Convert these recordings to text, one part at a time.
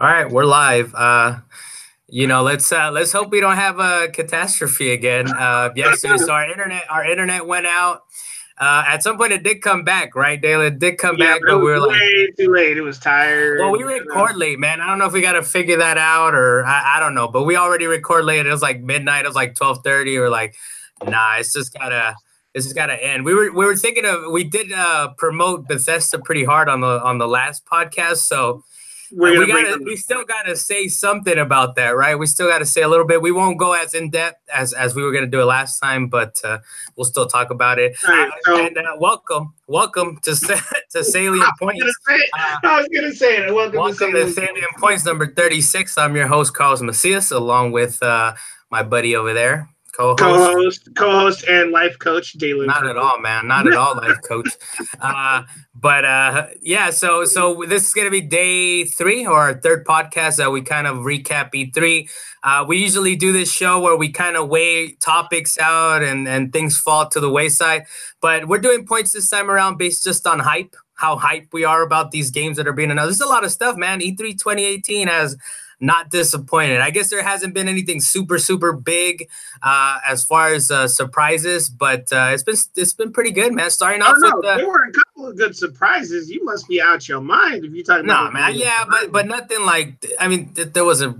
All right, we're live. Let's hope we don't have a catastrophe again. Yesterday, so our internet went out. At some point, it did come back, right, Dale? It did come Yeah, back, but it but we was were like, way too late. It was tired. well, we record late, man. I don't know if we got to figure that out or I don't know, but we already record late. It was like midnight. It was like 12:30. Or like, nah, it's just gotta end. We were thinking of we did promote Bethesda pretty hard on the last podcast, so. We still gotta say something about that, right? We still gotta say a little bit. We won't go as in depth as we were gonna do it last time, but we'll still talk about it. Right, Welcome to Salient Points. I was gonna say it. Welcome to Salient Points number 36. I'm your host, Carlos Macias, along with my buddy over there. Co-host, and life coach, Dalan. Not at all, man. Not at all, life coach. Yeah. So this is gonna be day 3 or our third podcast that we kind of recap E3. We usually do this show where we kind of weigh topics out and things fall to the wayside. But we're doing points this time around based just on hype, how hype we are about these games that are being announced. There's a lot of stuff, man. E3 2018 has not disappointed. I guess there hasn't been anything super, super big as far as surprises, but it's been pretty good, man. Starting off with there were a couple of good surprises. You must be out your mind if you're talking about. No, man. Yeah, but nothing like. I mean, there was a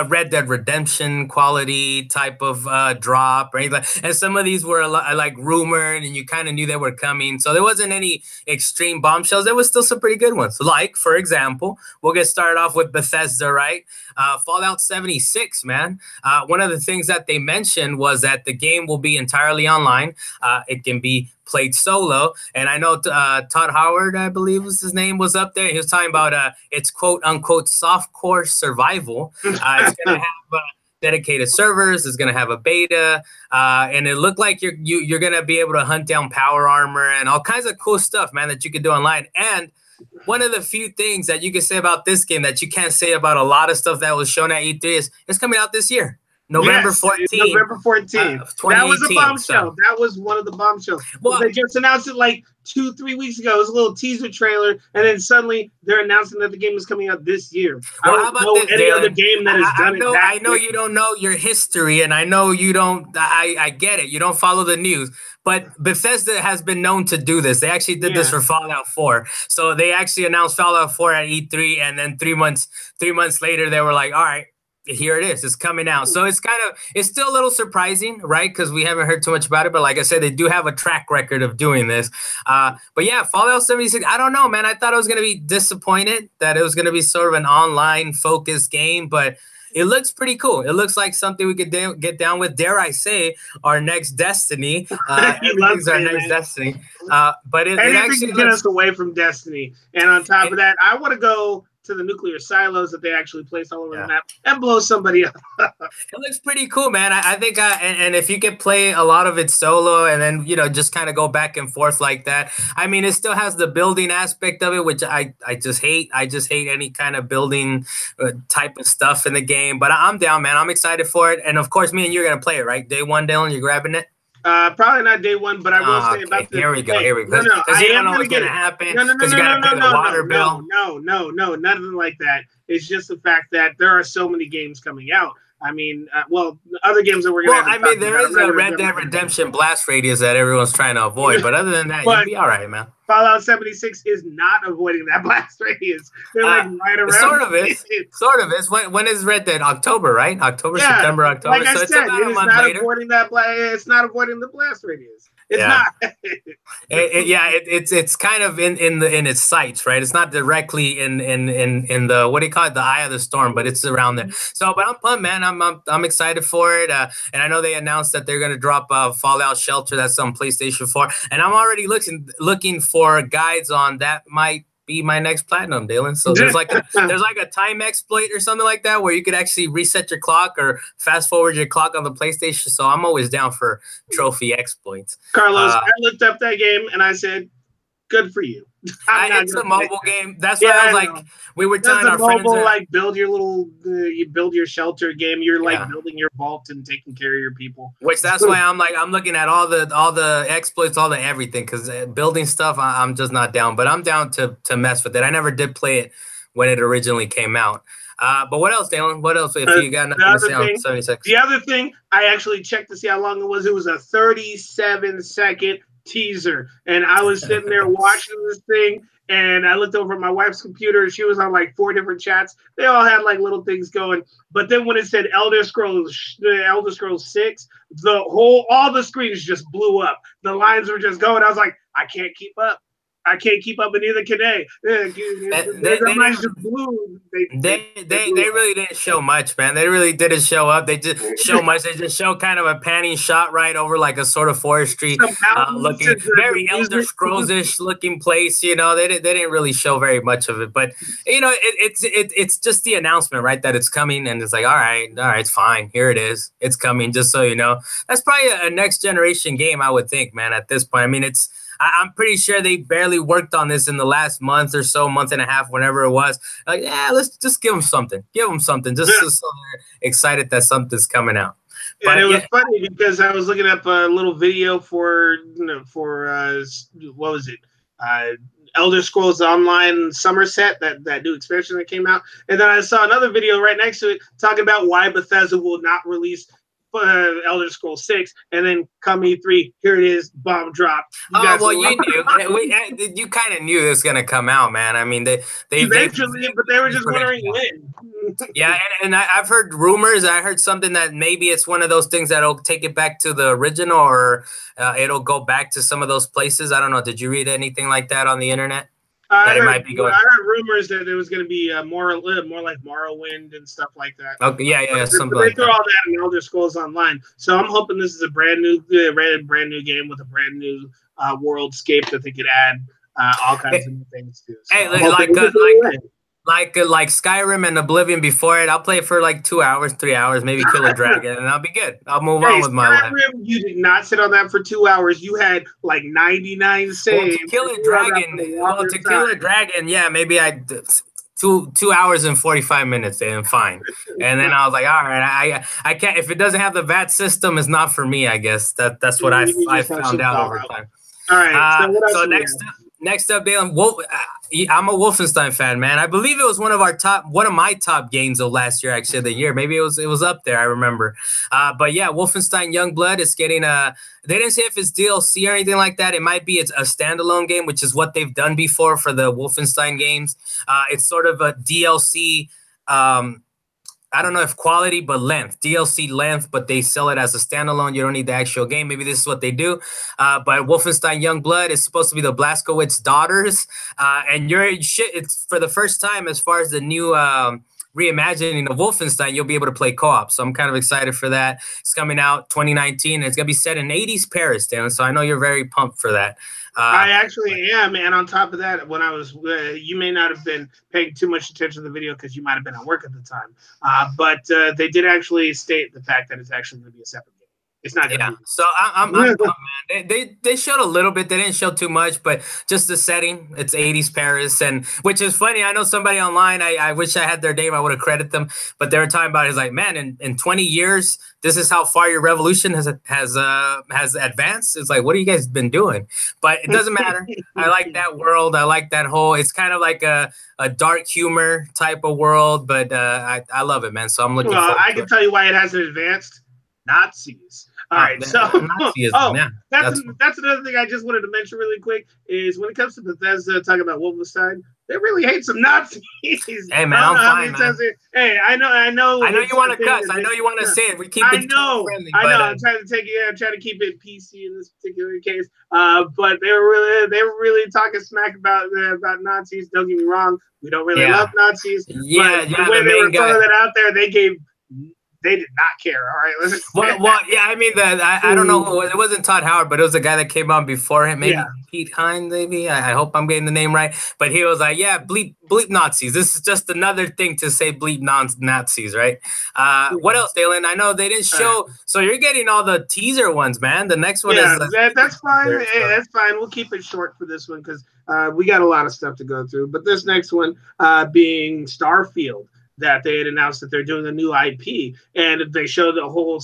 Red Dead Redemption quality type of drop, right? And some of these were like rumored, and you kind of knew they were coming. So there wasn't any extreme bombshells. There was still some pretty good ones. Like, for example, we'll get started off with Bethesda, right? Fallout 76, man. One of the things that they mentioned was that the game will be entirely online. It can be played solo, and I know Todd Howard, I believe was his name, was up there. He was talking about it's quote unquote softcore survival. It's gonna have dedicated servers. It's gonna have a beta, and it looked like you're gonna be able to hunt down power armor and all kinds of cool stuff, man, that you can do online. And one of the few things that you can say about this game that you can't say about a lot of stuff that was shown at E3 is it's coming out this year. November 14th. November 14th. That was a bombshell. That was one of the bombshells. Well, they just announced it like 2-3 weeks ago. It was a little teaser trailer, and then suddenly they're announcing that the game is coming out this year. Well, I don't know any other game that has done it. I know you don't know your history, and I know you don't. I get it. You don't follow the news. But Bethesda has been known to do this. They actually did this for Fallout 4. So they actually announced Fallout 4 at E3, and then 3 months later, they were like, all right, here it is. It's coming out. So it's still a little surprising, right? Because we haven't heard too much about it. But like I said, they do have a track record of doing this. But yeah, Fallout 76, I don't know, man. I thought I was going to be disappointed that it was going to be sort of an online focused game, but it looks pretty cool. It looks like something we could get down with. Dare I say, our next Destiny. Everything's our next Destiny. But it actually get us away from Destiny. And on top of that, I want to go to the nuclear silos that they actually place all over the map and blow somebody up. It looks pretty cool, man. I think, and if you could play a lot of it solo and then, just kind of go back and forth like that. I mean, it still has the building aspect of it, which I just hate. I just hate any kind of building type of stuff in the game, but I'm down, man. I'm excited for it. And of course, me and you're going to play it, right? Day 1, Dylan, you're grabbing it? Probably not day 1, but I will say about this. Here we go. No, I am going to get it. Happen. No, because you got to pay the water bill. No, nothing like that. It's just the fact that there are so many games coming out. I mean, other games that we're going to have. Well, I mean, there is a Red Dead Redemption blast radius that everyone's trying to avoid, but other than that, you'll be all right, man. Fallout 76 is not avoiding that blast radius. They're like right around. Sort of is. Sort of is. When is Red Dead? October, right? September, October. Like I said, it is not avoiding that blast. It's not avoiding the blast radius. It's not. It's kind of in its sights, right? It's not directly in the, what do you call it, the eye of the storm, but it's around there. So, but I'm pumped, man. I'm excited for it. And I know they announced that they're gonna drop Fallout Shelter. That's on PlayStation 4, and I'm already looking for guides on that. Might be my next platinum, Dylan. So there's like a time exploit or something like that where you could actually reset your clock or fast forward your clock on the PlayStation. So I'm always down for trophy exploits. Carlos, I looked up that game and I said, good for you. It's a mobile game. That's why I was like, we were telling our friends, like build your little, you build your shelter game. You're like building your vault and taking care of your people. Which that's why I'm looking at all the exploits, all the everything, because building stuff I'm just not down. But I'm down to mess with it. I never did play it when it originally came out. But what else, Dalan? What else? If you got nothing to say on 76. The other thing, I actually checked to see how long it was. It was a 37-second teaser. And I was sitting there watching this thing, and I looked over at my wife's computer, and she was on like 4 different chats. They all had like little things going. But then when it said Elder Scrolls 6, all the screens just blew up. The lines were just going. I was like, I can't keep up. I can't keep up, and neither can they. They really didn't show much, man. They really didn't show up. They just show much. They just show kind of a panning shot right over like a sort of forestry looking, very Elder Scrolls-ish looking place. You know, they didn't really show very much of it, but you know, it's just the announcement, right? That it's coming, and it's like, all right, it's fine. Here it is. It's coming. Just so you know, that's probably a next generation game, I would think, man. At this point, I mean, I'm pretty sure they barely worked on this in the last month or so, month and a half, whenever it was. Like, yeah, let's just give them something. Give them something. Just so they're excited that something's coming out. And it was funny because I was looking up a little video for what was it? Elder Scrolls Online Somerset, that new expansion that came out. And then I saw another video right next to it talking about why Bethesda will not release Elder Scrolls 6, and then come E3, here it is, bomb drop. You kind of knew this was gonna come out, man. I mean, they eventually, but they were just wondering when. Yeah, and I've heard rumors. I heard something that maybe it's one of those things that'll take it back to the original, or it'll go back to some of those places. I don't know. Did you read anything like that on the internet? I heard rumors that it was going to be more like Morrowind and stuff like that. Okay, yeah, something they like throw that. all that in Elder Scrolls Online, so I'm hoping this is a brand new game with a brand new worldscape that they could add all kinds of new things to. So hey, like Skyrim and Oblivion before it, I'll play for like 2 hours, 3 hours, maybe kill a dragon, and I'll be good. I'll move on with my life. You did not sit on that for 2 hours. You had like 99 saves. To kill a dragon, yeah, maybe I 2 hours and 45 minutes, and fine. And then I was like, all right, I can't. If it doesn't have the VAT system, it's not for me. I guess that's what I found out over time. All right. So next up, Dalan, I'm a Wolfenstein fan, man. I believe it was one of my top games of last year, actually, of the year. Maybe it was up there, I remember. But yeah, Wolfenstein Youngblood is getting they didn't say if it's DLC or anything like that. It might be it's a standalone game, which is what they've done before for the Wolfenstein games. It's sort of a DLC, I don't know if quality, but length, DLC length, but they sell it as a standalone. You don't need the actual game. Maybe this is what they do. But Wolfenstein Youngblood is supposed to be the Blazkowicz daughters. And it's for the first time, as far as the new reimagining of Wolfenstein, you'll be able to play co-op. So I'm kind of excited for that. It's coming out 2019. And it's going to be set in 80s Paris, Dan. So I know you're very pumped for that. I actually am, and on top of that, when I was, you may not have been paying too much attention to the video because you might have been at work at the time, but they did actually state the fact that it's actually going to be a separate game. It's not going to be. So I'm man. They showed a little bit. They didn't show too much, but just the setting. It's 80s Paris, and which is funny. I know somebody online. I wish I had their name. I would have credited them, but they were talking about it. It's like, man, in 20 years, this is how far your revolution has advanced. It's like, what have you guys been doing? But it doesn't matter. I like that world. I like that whole. It's kind of like a dark humor type of world, but I love it, man. So I'm looking. Well, I can tell you why it hasn't advanced. Nazis. All right, so that's another thing I just wanted to mention really quick is when it comes to Bethesda talking about Wolfenstein, they really hate some Nazis. Hey man, I'm fine, man. Hey, I know you want to cuss. I know you want to say it. We keep it friendly. I know. I'm trying to keep it PC in this particular case. But they were really talking smack about Nazis. Don't get me wrong, we don't really love Nazis. Yeah, but the way they were throwing that out there, they did not care. All right. Well, yeah. I mean, I don't know. It wasn't Todd Howard, but it was the guy that came on before him. Maybe Pete Hine. Maybe I hope I'm getting the name right. But he was like, "Yeah, bleep Nazis. This is just another thing to say bleep Nazis, right?" What else, Dalan? I know they didn't show. So you're getting all the teaser ones, man. The next one is that's fine. That's fine. We'll keep it short for this one because we got a lot of stuff to go through. But this next one being Starfield. That they had announced that they're doing a new IP, and they showed the whole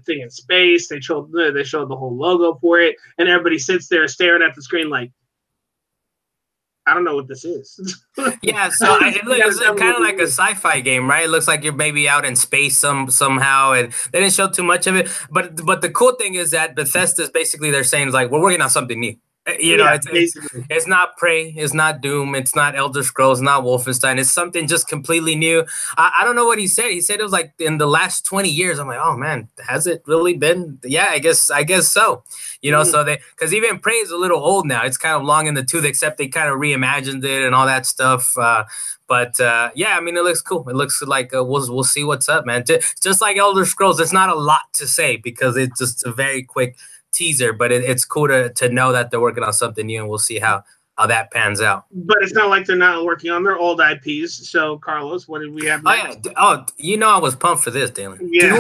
thing in space. They showed the whole logo for it, and everybody sits there staring at the screen like, I don't know what this is. Yeah, so it's kind of like a sci-fi game, right? It looks like you're maybe out in space somehow, and they didn't show too much of it. But the cool thing is that Bethesda is basically they're saying like we're working on something new. You know, Yeah, it's not Prey, it's not Doom, it's not Elder Scrolls, not Wolfenstein. It's something just completely new. I don't know what he said. He said it was like in the last 20 years. I'm like, oh man, has it really been? Yeah, I guess so. You know, so because even Prey is a little old now. It's kind of long in the tooth, except they kind of reimagined it and all that stuff. But yeah, I mean, it looks cool. It looks like we'll see what's up, man. Just like Elder Scrolls, there's not a lot to say because it's just a very quick teaser, but it's cool to know that they're working on something new, and we'll see how that pans out. But it's not like they're not working on their old IPs. So, Carlos, what did we have next? You know I was pumped for this, Dalan. Yeah.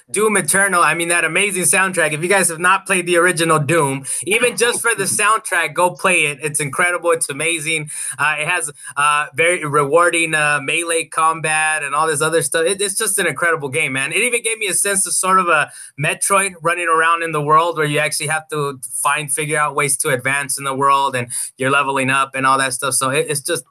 Doom Eternal. I mean, that amazing soundtrack. If you guys have not played the original Doom, even just for the soundtrack, go play it. It's incredible. It's amazing. It has very rewarding melee combat and all this other stuff. It's just an incredible game, man. It even gave me a sense of sort of a Metroid running around in the world where you actually have to figure out ways to advance in the world, and you're leveling up and all that stuff. So it's just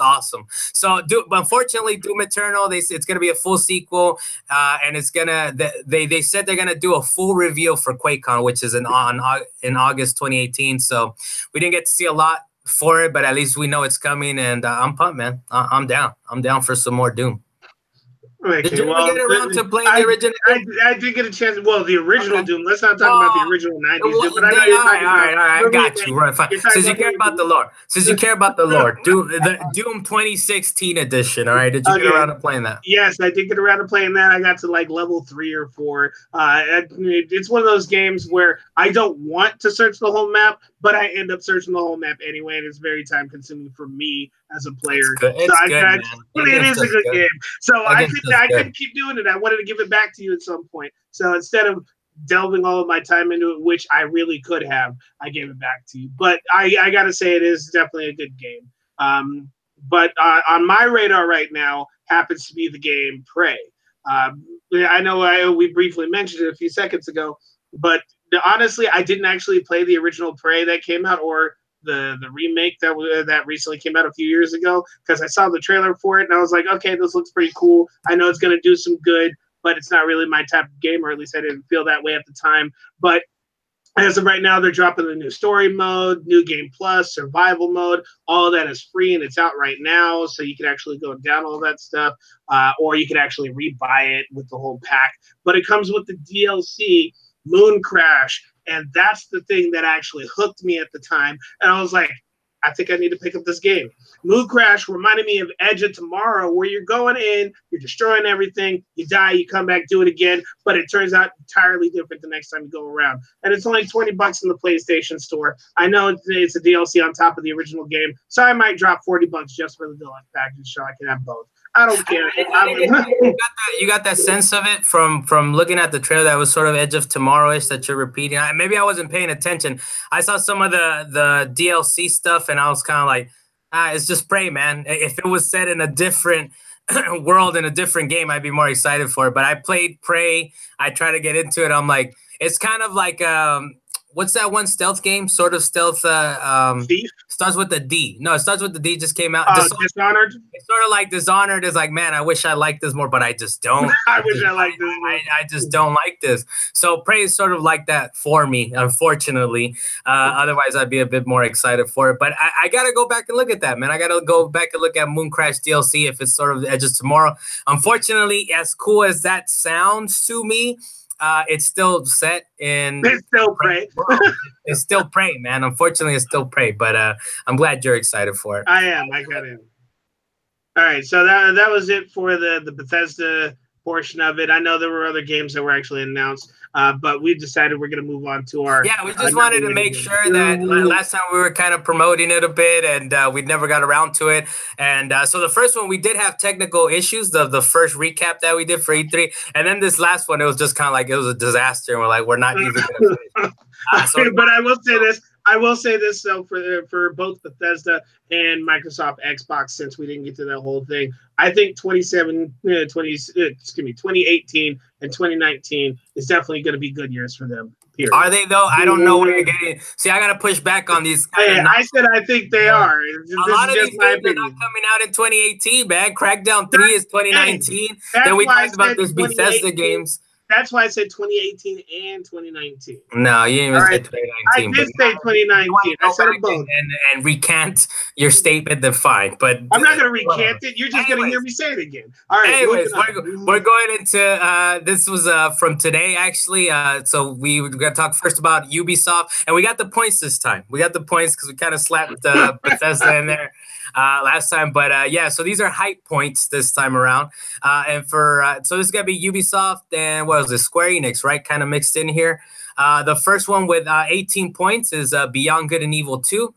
awesome. So unfortunately, Doom Eternal, it's gonna be a full sequel, and it's gonna they said they're gonna do a full reveal for QuakeCon, which is in August 2018. So we didn't get to see a lot for it, but at least we know it's coming, and I'm pumped, man. I'm down. I'm down for some more Doom. Okay, did you ever get around to playing the original? I did get a chance. Well, the original Doom. Let's not talk about the original 90s Doom. But I know all right. I got you. Right, fine. Since you care about the lore, Doom 2016 edition. All right, did you get around to playing that? Yes, I did get around to playing that. I got to like level 3 or 4. It's one of those games where I don't want to search the whole map, but I end up searching the whole map anyway, and it's very time consuming for me as a player. It is a good game. So I couldn't keep doing it. I wanted to give it back to you at some point. So instead of delving all of my time into it, which I really could have, I gave it back to you. But I got to say, it is definitely a good game. But on my radar right now happens to be the game Prey. I know we briefly mentioned it a few seconds ago, but honestly, I didn't actually play the original Prey that came out, or the remake that recently came out a few years ago, because I saw the trailer for it and I was like, okay, this looks pretty cool. I know it's going to do some good, but it's not really my type of game, or at least I didn't feel that way at the time. But as of right now, they're dropping the new story mode, new game plus, survival mode. All of that is free and it's out right now, so you can actually go down all that stuff, or you can actually rebuy it with the whole pack. But it comes with the DLC, Moon Crash, and that's the thing that actually hooked me at the time. And I was like, I think I need to pick up this game. Moon Crash reminded me of Edge of Tomorrow, where you're going in, you're destroying everything, you die, you come back, do it again, but it turns out entirely different the next time you go around. And it's only $20 in the PlayStation Store. I know it's a DLC on top of the original game, so I might drop $40 just for the deluxe package, so I can have both. I don't care. You got that sense of it from looking at the trailer that was sort of Edge of Tomorrow-ish that you're repeating. Maybe I wasn't paying attention. I saw some of the DLC stuff and I was kind of like, it's just Prey, man. If it was set in a different world, in a different game, I'd be more excited for it. But I played Prey. I try to get into it. I'm like, it's kind of like what's that one stealth game? Sort of stealth. Thief? Starts with the D. No, it starts with the D. Just came out. Dishonored. It's sort of like Dishonored. Is like, man, I wish I liked this more, but I just don't. I wish I liked this more. I just don't like this. So Prey is sort of like that for me, unfortunately. Otherwise, I'd be a bit more excited for it. But I gotta go back and look at that, man. I gotta go back and look at Moon Crash DLC if it's sort of the Edge of Tomorrow. Unfortunately, as cool as that sounds to me, it's still set in. It's still Prey. It's still Prey, man. Unfortunately, it's still Prey. But I'm glad you're excited for it. I am. I got in. All right, so that was it for the Bethesda portion of it. I know there were other games that were actually announced, but we decided we're going to move on to our. Yeah, we just wanted to make sure that last time we were kind of promoting it a bit, and we never got around to it. And so the first one, we did have technical issues. The first recap that we did for E3, and then this last one, it was just kind of like it was a disaster, and we're like, we're not even going to finish. But I will say this. I will say this though, for both Bethesda and Microsoft Xbox, since we didn't get to that whole thing, I think 2018 and 2019 is definitely going to be good years for them. Period. Are they though? I don't know where you're getting. See, I gotta push back on these. I said I think they are. A lot of these games are not coming out in 2018, man. Crackdown 3 is 2019. Then we talked about this Bethesda games. That's why I said 2018 and 2019. No, you didn't even say 2019. I did say 2019. I said both. And recant your statement, then fine. But I'm not going to recant it. You're just going to hear me say it again. All right. Anyways, we're going into this was from today, actually. So we're going to talk first about Ubisoft. And we got the points this time. We got the points because we kind of slapped Bethesda in there last time. But yeah, so these are hype points this time around. And for so this is going to be Ubisoft and what was it, Square Enix, right? Kind of mixed in here. The first one with 18 points is Beyond Good and Evil 2,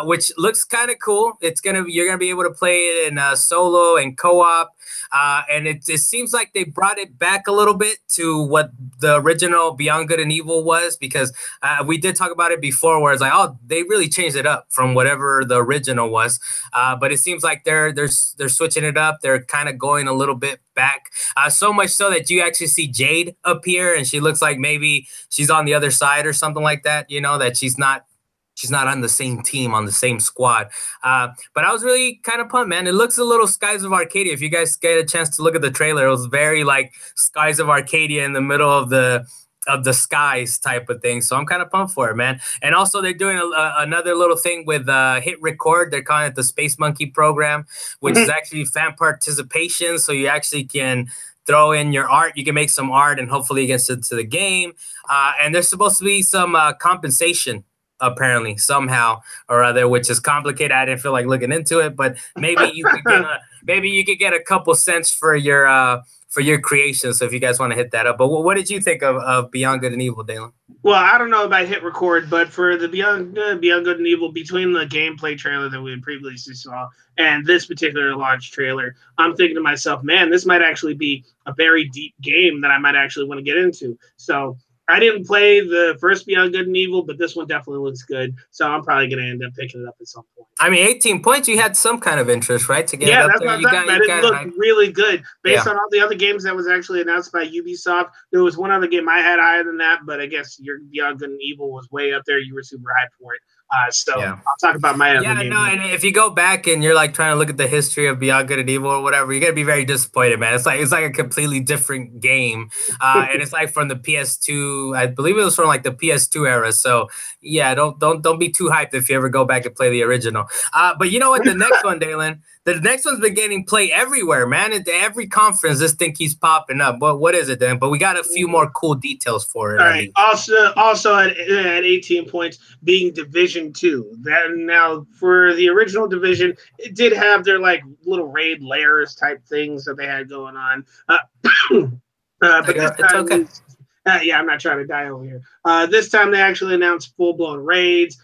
which looks kind of cool. You're gonna be able to play it in solo and co-op, and it seems like they brought it back a little bit to what the original Beyond Good and Evil was, because we did talk about it before, where it's like, oh, they really changed it up from whatever the original was. But it seems like they're switching it up. They're kind of going a little bit back, so much so that you actually see Jade appear, and she looks like maybe she's on the other side or something like that. You know, that she's not on the same team, on the same squad. But I was really kind of pumped, man. It looks a little Skies of Arcadia. If you guys get a chance to look at the trailer, it was very like Skies of Arcadia in the middle of the skies type of thing. So I'm kind of pumped for it, man. And also they're doing another little thing with Hit Record. They're calling it the Space Monkey program, which is actually fan participation. So you actually can throw in your art. You can make some art and hopefully it gets into the game. And there's supposed to be some compensation, apparently, somehow or other, which is complicated. I didn't feel like looking into it, but maybe you could get a couple cents for your creation. So if you guys want to hit that up. But what did you think of Beyond Good and Evil, Dalan? Well, I don't know about Hit Record, but for the Beyond Good and Evil, between the gameplay trailer that we previously saw and this particular launch trailer, I'm thinking to myself, man, this might actually be a very deep game that I might actually want to get into. So I didn't play the first Beyond Good and Evil, but this one definitely looks good. So I'm probably going to end up picking it up at some point. I mean, 18 points, you had some kind of interest, right? To get yeah, it up that's there. what I'm talking about. It looked really good. Based on all the other games that was actually announced by Ubisoft, there was one other game I had higher than that, but I guess your Beyond Good and Evil was way up there. You were super hyped for it. I'll talk about my other game. No, and if you go back and you're like trying to look at the history of Beyond Good and Evil or whatever, you're gonna be very disappointed, man. It's like a completely different game, and it's like from the PS2. I believe it was from like the PS2 era. So yeah, don't be too hyped if you ever go back and play the original. But you know what? The next one, Dalan. The next one's been getting play everywhere, man. At every conference, this thing keeps popping up. What is it then? But we got a few more cool details for it. All right. Also at 18 points, being Division 2. That now for the original Division, it did have their like little raid layers type things that they had going on. But this time, okay. I'm not trying to die over here. This time they actually announced full-blown raids,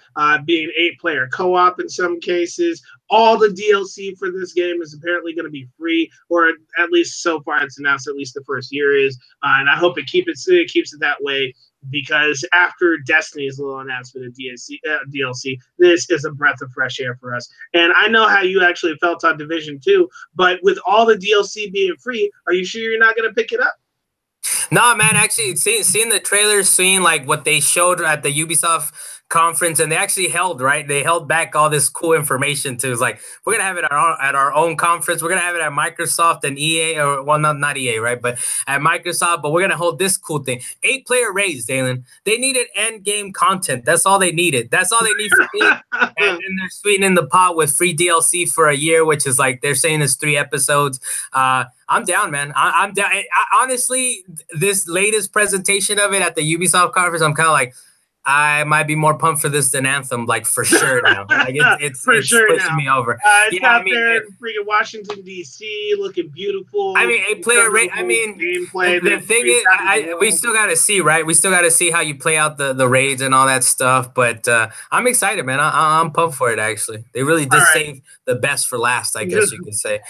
being 8-player co-op in some cases. All the DLC for this game is apparently going to be free, or at least so far it's announced, at least the first year is. And I hope it keeps it that way, because after Destiny's little announcement of DLC, this is a breath of fresh air for us. And I know how you actually felt on Division 2, but with all the DLC being free, are you sure you're not going to pick it up? No, man, actually, seeing the trailers, seeing like what they showed at the Ubisoft conference, and they actually held back all this cool information to, like, we're gonna have it at our own conference. We're gonna have it at Microsoft and EA, or well, not EA, right, but at Microsoft. But we're gonna hold this cool thing: 8-player raids, Dalan. They needed end game content. That's all they needed. That's all they need for me. And then they're sweetening the pot with free DLC for a year, which is like they're saying it's 3 episodes. I'm down, man. I'm down. Honestly, this latest presentation of it at the Ubisoft conference, I'm kind of like, I might be more pumped for this than Anthem, like, for sure now. Like, it's pushing me over. It's out there in freaking Washington, D.C., looking beautiful. I mean, 8-player rate. I mean, gameplay. The thing is, we still got to see, right? We still got to see how you play out the raids and all that stuff. But I'm excited, man. I'm pumped for it, actually. They really did save the best for last, I guess you could say.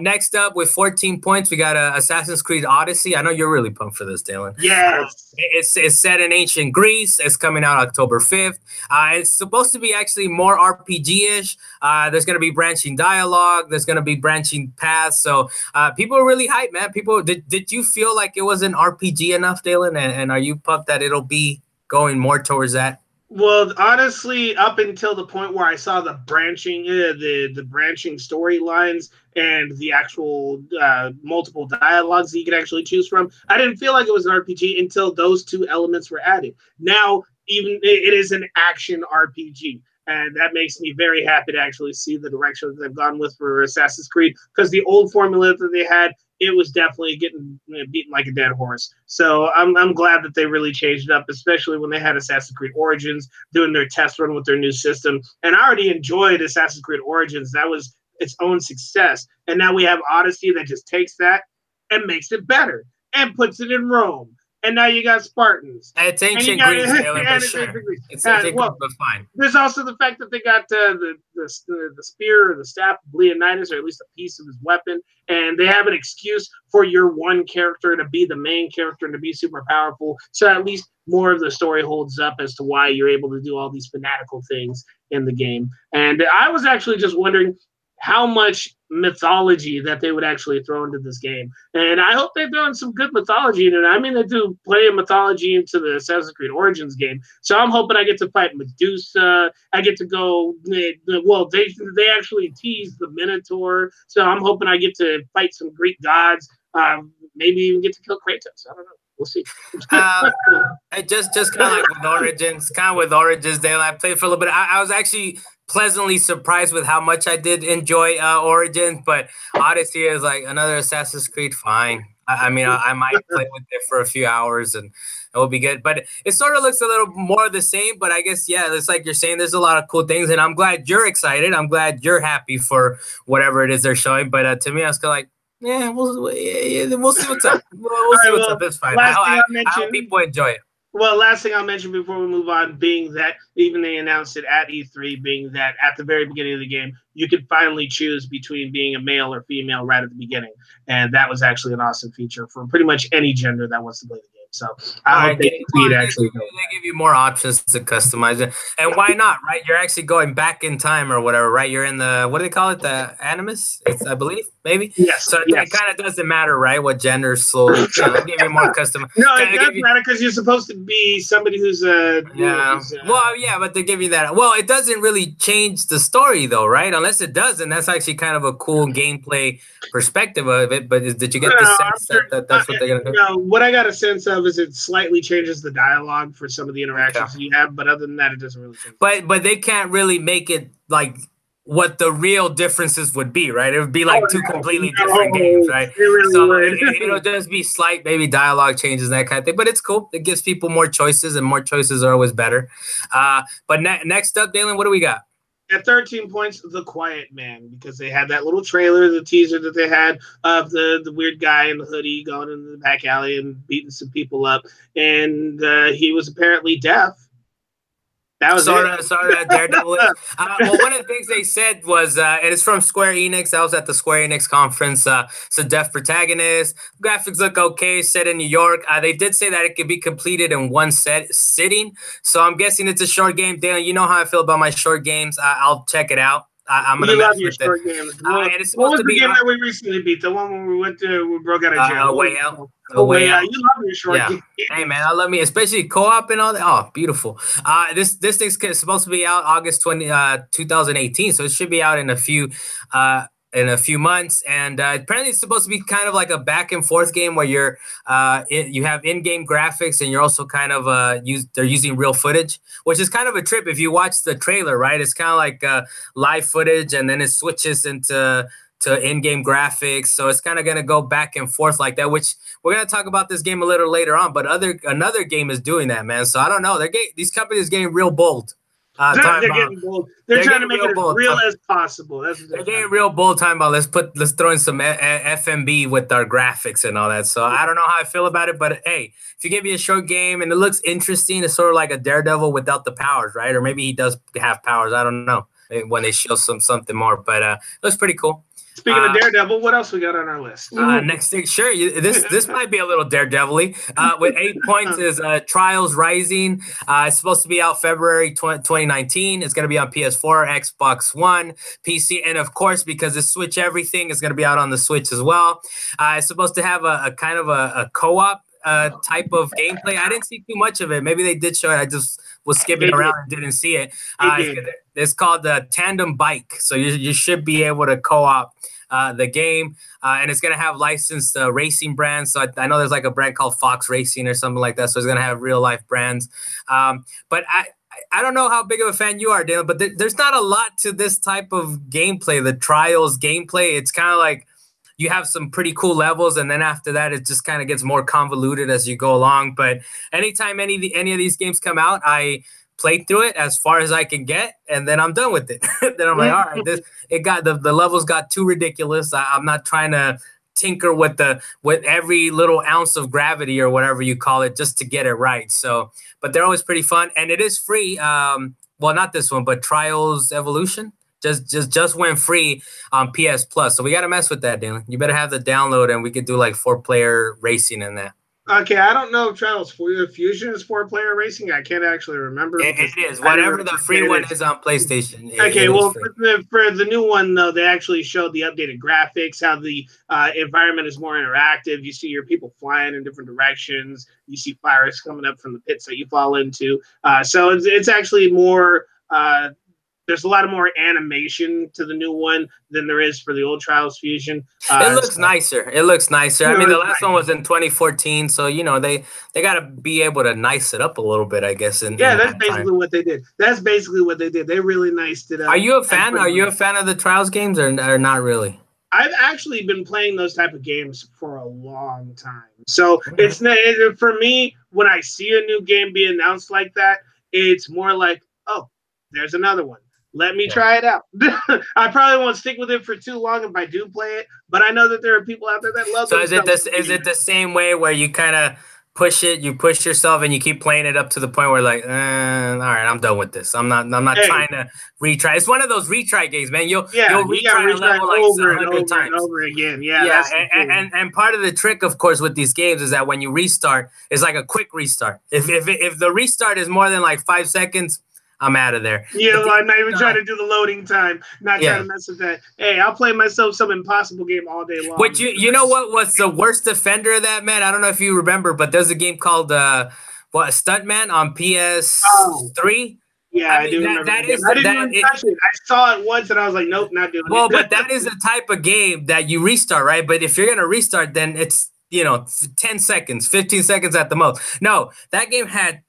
Next up, with 14 points, we got Assassin's Creed Odyssey. I know you're really pumped for this, Dalan. Yes. It's set in ancient Greece. release. It's coming out October 5th. It's supposed to be actually more RPG-ish. There's going to be branching dialogue. There's going to be branching paths. So people are really hyped, man. People, did you feel like it was an RPG enough, Dalan? And are you pumped that it'll be going more towards that? Well, honestly, up until the point where I saw the branching, the branching storylines and the actual multiple dialogues that you could actually choose from, I didn't feel like it was an RPG until those two elements were added. Now, even it is an action RPG. And that makes me very happy to actually see the direction that they've gone with for Assassin's Creed, because the old formula that they had, it was definitely getting beaten like a dead horse. So I'm glad that they really changed it up, especially when they had Assassin's Creed Origins doing their test run with their new system. And I already enjoyed Assassin's Creed Origins. That was its own success. And now we have Odyssey that just takes that and makes it better and puts it in Rome. And now you got Spartans. It's ancient Greece, for sure. It's ancient Greece, but fine. There's also the fact that they got the spear or the staff of Leonidas, or at least a piece of his weapon, and they have an excuse for your one character to be the main character and to be super powerful. So at least more of the story holds up as to why you're able to do all these fanatical things in the game. And I was actually just wondering how much mythology that they would actually throw into this game. And I hope they throw in some good mythology in it. I mean, they do plenty of mythology into the Assassin's Creed Origins game. So I'm hoping I get to fight Medusa. I get to go, well, they actually tease the Minotaur. So I'm hoping I get to fight some Greek gods. Maybe even get to kill Kratos. I don't know. We'll see. Just kind of like with Origins, Dale. I played for a little bit. I was actually pleasantly surprised with how much I did enjoy Origins, but Odyssey is like another Assassin's Creed. Fine. I mean, I might play with it for a few hours and it will be good. But it sort of looks a little more of the same. But I guess, yeah, it's like you're saying, there's a lot of cool things. And I'm glad you're excited. I'm glad you're happy for whatever it is they're showing. But to me, I was kind of like, yeah, we'll see what's up. We'll see what's up. It's fine. I hope people enjoy it. Well, last thing I'll mention before we move on, being that even they announced it at E3, being that at the very beginning of the game, you could finally choose between being a male or female right at the beginning. And that was actually an awesome feature for pretty much any gender that wants to play the game. So I hope they give you more options to customize it. And why not, right? You're actually going back in time or whatever, right? You're in the, what do they call it? The Animus, I believe, maybe? Yes. So it kind of doesn't matter, right? What gender, so they'll give you more custom. No, it does matter because you're supposed to be somebody who's well, yeah, but they give you that. Well, it doesn't really change the story though, right? Unless it does, and that's actually kind of a cool gameplay perspective of it. But did you get the sense that that's what they're going to do? No, what I got a sense of is it slightly changes the dialogue for some of the interactions you have, but other than that, it doesn't really change. But they can't really make it like what the real differences would be, right? It would be like two completely different games, right? It'll just be slight, maybe dialogue changes, that kind of thing. But it's cool. It gives people more choices, and more choices are always better. But next up, Dalan, what do we got? At 13 points, The Quiet Man, because they had that little trailer, the teaser that they had of the weird guy in the hoodie going into the back alley and beating some people up. And he was apparently deaf. That was sort of Daredevil. Well, one of the things they said was, and it's from Square Enix. I was at the Square Enix conference. It's a deaf protagonist. Graphics look okay. Set in New York. They did say that it could be completed in one sitting. So I'm guessing it's a short game. Dalan, you know how I feel about my short games. I'll check it out. I'm gonna love your short games. And it's supposed what was the game that we recently beat? The one when we broke out of jail. Way Out. Way Out. You love your short games. Hey man, I love me, especially co-op and all that. Oh, beautiful. This thing's supposed to be out August 2018, so it should be out in a few months. And apparently it's supposed to be kind of like a back and forth game where you have in-game graphics, and you're also kind of they're using real footage, which is kind of a trip if you watch the trailer, right? It's kind of like live footage, and then it switches into in-game graphics. So it's kind of going to go back and forth like that, which we're going to talk about this game a little later on, but another game is doing that, man. So I don't know. These companies are getting real bold. They're getting bold. They're trying to make it as real as possible. They're getting real bold. Time about let's throw in some FMB with our graphics and all that. So I don't know how I feel about it, but hey, if you give me a short game and it looks interesting, it's sort of like a Daredevil without the powers, right? Or maybe he does have powers. I don't know when they show something more, but it looks pretty cool. Speaking of Daredevil, what else we got on our list? Next thing, sure. This might be a little Daredevil-y. With 8 points is Trials Rising. It's supposed to be out February 2019. It's going to be on PS4, Xbox One, PC, and of course, because it's Switch everything, it's going to be out on the Switch as well. It's supposed to have a kind of a co-op type of gameplay. I didn't see too much of it. Maybe they did show it. I just was skipping around and didn't see it. It's called the Tandem Bike, so you should be able to co-op the game, and it's gonna have licensed racing brands. So I know there's like a brand called Fox Racing or something like that. So it's gonna have real life brands. But I don't know how big of a fan you are, Dale, but there's not a lot to this type of gameplay. The Trials gameplay, it's kind of like you have some pretty cool levels, and then after that, it just kind of gets more convoluted as you go along. But anytime any of these games come out, I play through it as far as I can get, and then I'm done with it. Then I'm like, all right, the levels got too ridiculous. I'm not trying to tinker with every little ounce of gravity or whatever you call it just to get it right. So, but they're always pretty fun, and it is free. Well, not this one, but Trials Evolution just went free on PS Plus. So we got to mess with that, Dylan. You better have the download, and we could do like 4-player racing in that. Okay, I don't know if Trials Fusion is 4-player racing. I can't actually remember. It is. Whatever the free one is on PlayStation. Okay, well, for the new one, though, they actually showed the updated graphics, how the environment is more interactive. You see your people flying in different directions. You see fires coming up from the pits that you fall into. So it's actually more... there's a lot more animation to the new one than there is for the old Trials Fusion. It looks nicer. It looks nicer. I mean, the last one was in 2014, so they got to be able to nice it up a little bit, I guess. That's basically what they did. They really niced it up. Are you a fan? Are you a fan of the Trials games, or not really? I've actually been playing those type of games for a long time. So it's for me, when I see a new game be announced like that, it's more like, oh, there's another one. Let me try it out. I probably won't stick with it for too long if I do play it, but I know that there are people out there that love it. So is it the same way where you kind of push yourself and you keep playing it up to the point where like, all right, I'm done with this. I'm not trying to retry. It's one of those retry games, man. You'll retry a level like over and over times. And over again. And part of the trick, of course, with these games is that when you restart, it's like a quick restart. If the restart is more than like 5 seconds, I'm out of there. Yeah, I'm not even trying to do the loading time. Not trying to mess with that. Hey, I'll play myself some impossible game all day long. But you know what was the worst offender of that, man? I don't know if you remember, but there's a game called Stuntman on PS3. Yeah, I do remember. I didn't even touch it. I saw it once and I was like, nope, not doing it. Well, but that is the type of game that you restart, right? But if you're gonna restart, then it's 10 seconds, 15 seconds at the most. No, that game had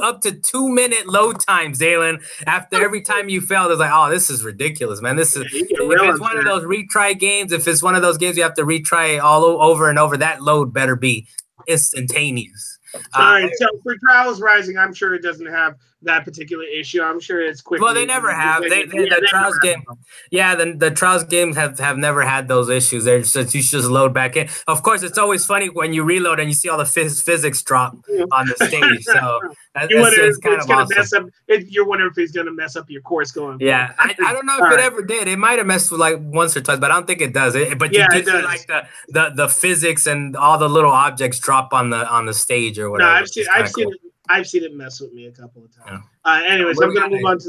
up to 2 minute load times, Dalan. After every time you failed, it's like, oh, this is ridiculous, man. This is if it's one of those retry games, if it's one of those games you have to retry all over and over, that load better be instantaneous. All right, so for Trials Rising, I'm sure it doesn't have that particular issue. I'm sure it's quick. Well, they never have. The Trials game, the Trials games have never had those issues. They're just, you just load back in. Of course, it's always funny when you reload and you see all the physics drop on the stage. So it's kind of awesome. You're wondering if he's going to mess up your course going. Yeah, I don't know if it ever did. It might have messed with like once or twice, but I don't think it does. But you did see like the physics and all the little objects drop on the stage or whatever. No, I've seen it mess with me a couple of times. Anyways, I'm going to move on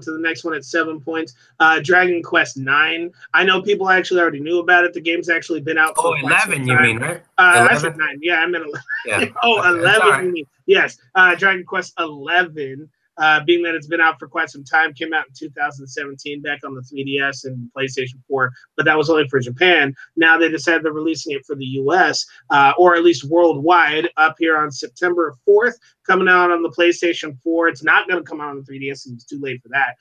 to the next one at 7 points. Dragon Quest 9. I know people actually already knew about it. The game's actually been out for 11, you mean, right? I said 9. Yeah, I meant 11. Yeah. 11, you mean. Yes. Dragon Quest 11. Being that it's been out for quite some time, came out in 2017 back on the 3DS and PlayStation 4, but that was only for Japan. Now they decided they're releasing it for the US, or at least worldwide, up here on September 4th, coming out on the PlayStation 4. It's not going to come out on the 3DS, and it's too late for that.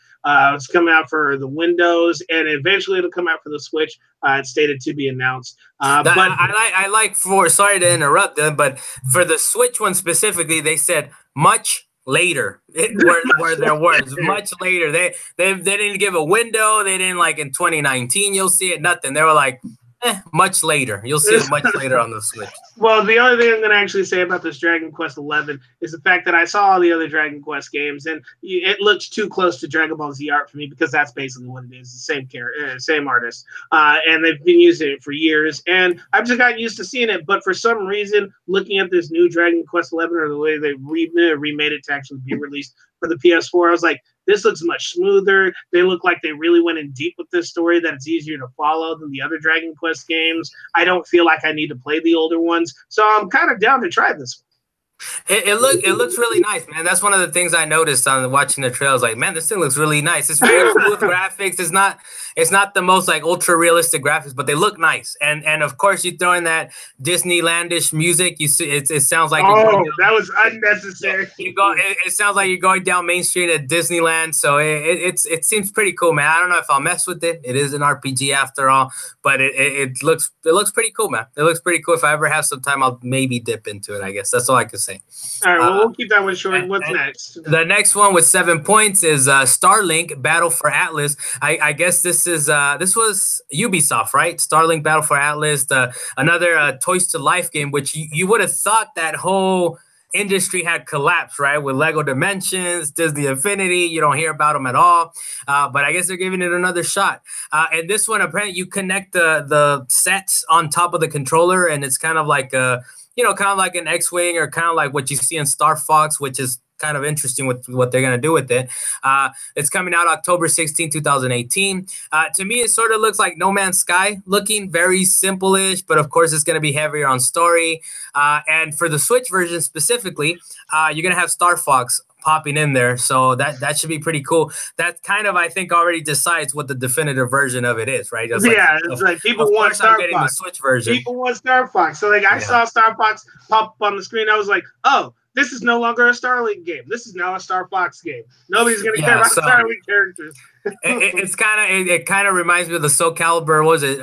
It's coming out for the Windows, and eventually it'll come out for the Switch. It's stated to be announced. But I like sorry to interrupt them, but for the Switch one specifically, they said much later were their words. Much later. They didn't give a window. They didn't like in 2019 you'll see it. Nothing. They were like, Much later. You'll see it much later on the Switch. Well, the only thing I'm going to actually say about this Dragon Quest XI is the fact that I saw all the other Dragon Quest games, and it looks too close to Dragon Ball Z art for me because that's basically what it is, the same character, same artist, and they've been using it for years, and I've just gotten used to seeing it. But for some reason, looking at this new Dragon Quest XI or the way they remade it to actually be released for the PS4, I was like, this looks much smoother. They look like they really went in deep with this story, that it's easier to follow than the other Dragon Quest games. I don't feel like I need to play the older ones. So I'm kind of down to try this one. It looks really nice, man. That's one of the things I noticed on watching the trailers. Like, man, this thing looks really nice. It's very smooth graphics. It's not the most like ultra realistic graphics, but they look nice. And of course, you throw in that Disneylandish music. You see, it sounds like that was unnecessary. It sounds like you're going down Main Street at Disneyland. So it seems pretty cool, man. I don't know if I'll mess with it. It is an RPG after all, but it looks pretty cool, man. It looks pretty cool. If I ever have some time, I'll maybe dip into it. I guess that's all I can say. All right, well, we'll keep that one short. What's next? The next one with 7 points is Starlink Battle for Atlas. I guess this was Ubisoft, right? Starlink Battle for Atlas, another Toys to Life game, which you would have thought that whole industry had collapsed, right? With Lego Dimensions, Disney Infinity, you don't hear about them at all. But I guess they're giving it another shot. And this one, apparently, you connect the sets on top of the controller, and it's kind of like kind of like an X-Wing, or kind of like what you see in Star Fox, which is kind of interesting with what they're going to do with it. It's coming out October 16, 2018. To me, it sort of looks like No Man's Sky looking, very simple-ish, but of course it's going to be heavier on story. And for the Switch version specifically, you're going to have Star Fox popping in there, so that should be pretty cool. That kind of, I think, already decides what the definitive version of it is, right? It's like people want Star Fox. The Switch version. People want Star Fox. So like I saw Star Fox pop up on the screen. I was like, oh, this is no longer a Starlink game. This is now a Star Fox game. Nobody's gonna care about Starlink characters. it kind of reminds me of the Soul Calibur. What was it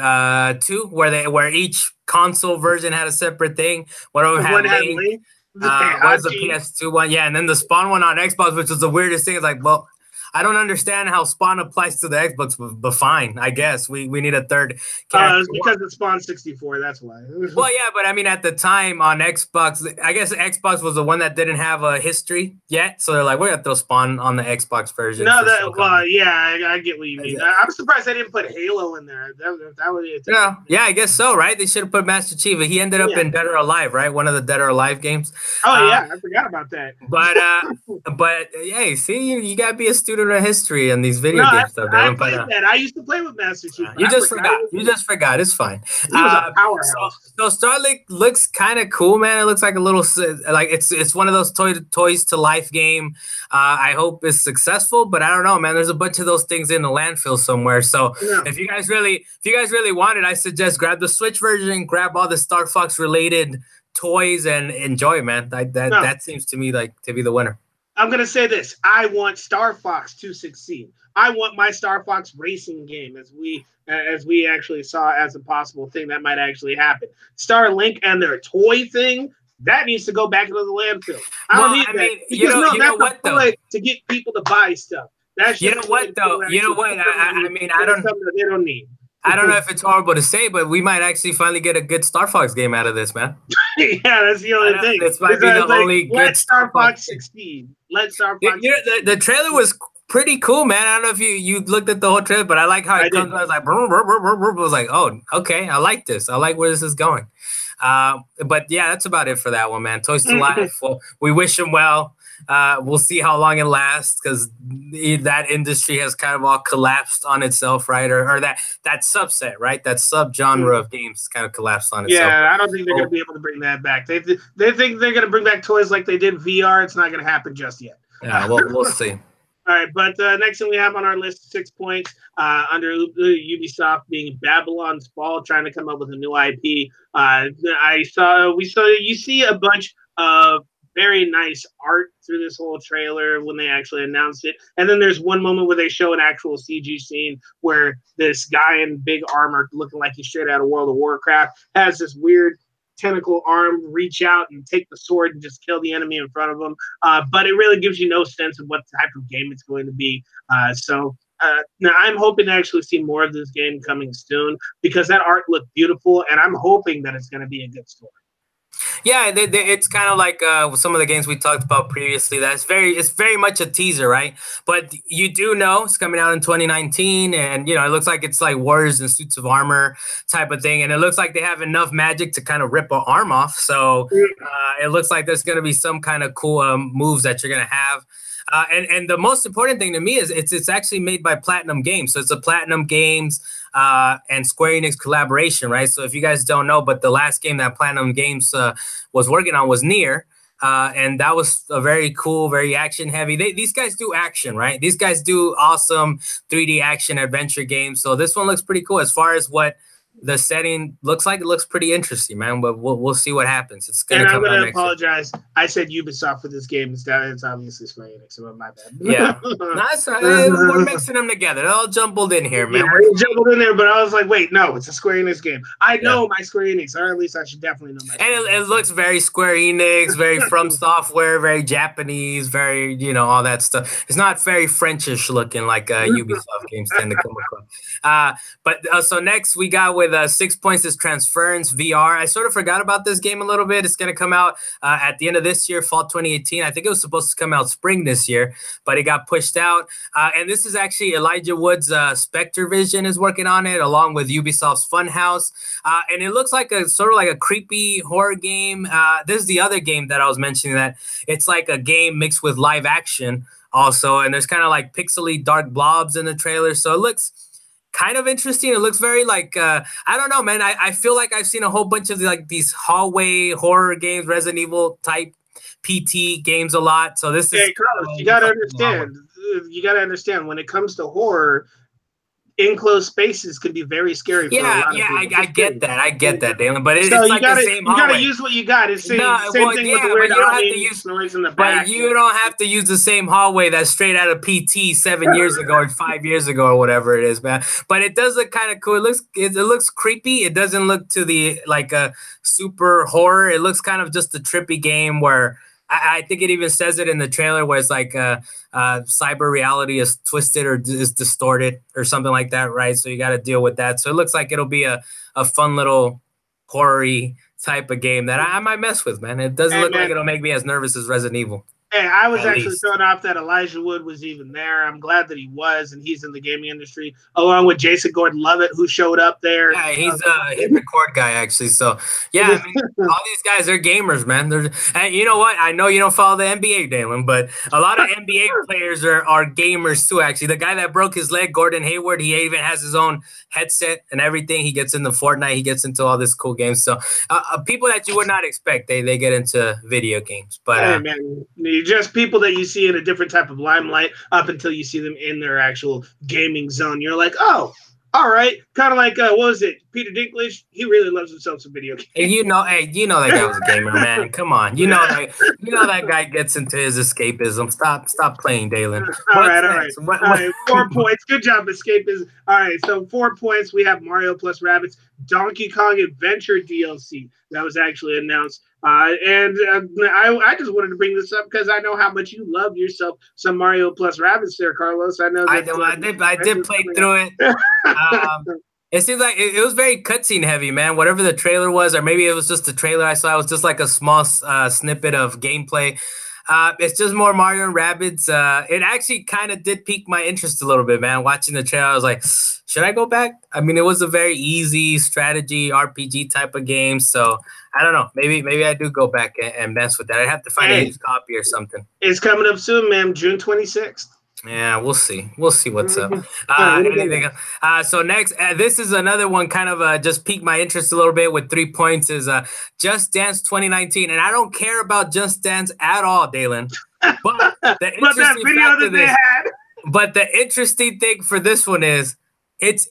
2, where each console version had a separate thing. One of them had Link. Was the PS2 one, and then the Spawn one on Xbox, which was the weirdest thing. It's like, well, I don't understand how Spawn applies to the Xbox, but fine, I guess we need a third character. It's because it's Spawn 64, that's why. Well, yeah, but I mean, at the time on Xbox, I guess Xbox was the one that didn't have a history yet, so they're like, we're gonna throw Spawn on the Xbox version. No, I get what you mean. I'm surprised they didn't put Halo in there. That would be it. Yeah, I guess so, right? They should have put Master Chief. He ended up in Dead or Alive, right? One of the Dead or Alive games. Oh yeah, I forgot about that. But hey, see, you gotta be a student of history and these video games stuff. I played that. I used to play with Master Chief. You just forgot. It's fine. He was a powerhouse. So Starlink looks kind of cool, man. It looks like a little like it's one of those Toys to Life game. I hope it's successful, but I don't know, man. There's a bunch of those things in the landfill somewhere. So if you guys really want it, I suggest grab the Switch version, grab all the Star Fox related toys, and enjoy, man. That seems to me like to be the winner. I'm going to say this. I want Star Fox to succeed. I want my Star Fox racing game, as we actually saw as a possible thing that might actually happen. Starlink and their toy thing, that needs to go back into the landfill. I don't need that. You know what, though? To get people to buy stuff. That's you know what, though? You know what? I mean, I don't. They don't need. I don't know if it's horrible to say, but we might actually finally get a good Star Fox game out of this, man. Yeah, that's the only thing. This might be the only good let Star Fox succeed. Let Star Fox succeed. The trailer was pretty cool, man. I don't know if you looked at the whole trailer, but I like how it comes. I was like, brr, brr, brr, brr, brr. I was like, oh, okay, I like this. I like where this is going. But yeah, that's about it for that one, man. Toys to Life. Well, we wish him well. We'll see how long it lasts, because that industry has kind of all collapsed on itself, right? Or that subset, right? That subgenre of games kind of collapsed on itself. Yeah, I don't think they're going to be able to bring that back. They think they're going to bring back toys like they did VR. It's not going to happen just yet. Yeah, we'll see. All right, but next thing we have on our list, 6 points under Ubisoft being Babylon's Fall, trying to come up with a new IP. You see a bunch of very nice art through this whole trailer when they actually announced it. And then there's one moment where they show an actual CG scene where this guy in big armor looking like he's straight out of World of Warcraft has this weird tentacle arm reach out and take the sword and just kill the enemy in front of him. But it really gives you no sense of what type of game it's going to be. So Now I'm hoping to actually see more of this game coming soon because that art looked beautiful, and I'm hoping that it's going to be a good story. Yeah, it's kind of like some of the games we talked about previously. It's very much a teaser, right? But you do know it's coming out in 2019, and it looks like it's like warriors in suits of armor type of thing, and it looks like they have enough magic to kind of rip an arm off. So it looks like there's going to be some kind of cool moves that you're going to have. And the most important thing to me is it's actually made by Platinum Games. So it's a Platinum Games and Square Enix collaboration, right? So if you guys don't know, but the last game that Platinum Games was working on was Nier. And that was a very cool, very action heavy. These guys do action, right? These guys do awesome 3D action adventure games. So this one looks pretty cool as far as what the setting looks like. It looks pretty interesting, man. But we'll see what happens. It's gonna come out next year. I'm gonna apologize. I said Ubisoft for this game. It's obviously Square Enix. So my bad. Yeah, no, that's right. We're mixing them together. They're all jumbled in here, man. Yeah, we're jumbled in there, but I was like, wait, no, it's a Square Enix game. I know my Square Enix, or at least I should definitely know my. And it looks very Square Enix, very From Software, very Japanese, very all that stuff. It's not very Frenchish looking like Ubisoft games tend to come across. But so next we got with 6 Points is Transference VR. I sort of forgot about this game a little bit. It's going to come out at the end of this year, fall 2018. I think it was supposed to come out spring this year, but it got pushed out. And this is actually Elijah Wood's Spectre Vision is working on it, along with Ubisoft's Funhouse. And it looks like a sort of like a creepy horror game. This is the other game that I was mentioning, that it's like a game mixed with live action also. And there's kind of like pixely dark blobs in the trailer. So it looks kind of interesting. It looks very like I don't know, man. I feel like I've seen a whole bunch of like these hallway horror games, Resident Evil type PT games a lot. So this is Carlos, you gotta understand. You gotta understand when it comes to horror, enclosed spaces can be very scary. I get that, Dalan. But it's like the same hallway. You gotta use what you got. It's same thing with the way the audience noise in the back. But you don't have to use the same hallway that's straight out of PT 7 years ago or 5 years ago or whatever it is, man. But it does look kind of cool. It looks creepy. It doesn't look to the like a super horror. It looks kind of just a trippy game where I think it even says it in the trailer where it's like cyber reality is twisted or is distorted or something like that, right? So you got to deal with that. So it looks like it'll be a fun little horror-y type of game that I might mess with, man. It doesn't look like it'll make me as nervous as Resident Evil. Hey, I was actually thrown off that Elijah Wood was even there. I'm glad that he was, and he's in the gaming industry, along with Jason Gordon-Levitt, who showed up there. Yeah, he's a hit record guy, actually. So, yeah, I mean, all these guys are gamers, man. And you know what? I know you don't follow the NBA, Dalan, but a lot of NBA players are gamers, too, actually. The guy that broke his leg, Gordon Hayward, he even has his own headset and everything. He gets into Fortnite. He gets into all this cool games. So, people that you would not expect, they get into video games. But, hey, man, just people that you see in a different type of limelight up until you see them in their actual gaming zone. You're like, oh, all right. Kind of like, what was it? Peter Dinklage? He really loves himself some video games. And you know that guy was a gamer, man. Come on. You know that guy gets into his escapism. Stop playing, Dalan. All right. 4 points. Good job, escapism. All right, so 4 points. We have Mario plus Rabbids Donkey Kong Adventure DLC that was actually announced. And I just wanted to bring this up because I know how much you love yourself some Mario plus Rabbids there, Carlos. I know. I did play through it. It seems like it was very cutscene heavy, man. Whatever the trailer was, or maybe it was just the trailer I saw. It was just like a small snippet of gameplay. It's just more Mario and Rabbids. It actually kind of did pique my interest a little bit, man. Watching the trailer, I was like, should I go back? I mean, it was a very easy strategy RPG type of game. So I don't know. Maybe I do go back and mess with that. I'd have to find a used copy or something. It's coming up soon, man. June 26th. Yeah, we'll see. We'll see what's up. Anything else? So next, this is another one kind of just piqued my interest a little bit with 3 points is Just Dance 2019. And I don't care about Just Dance at all, Dalan. But the interesting thing for this one is it's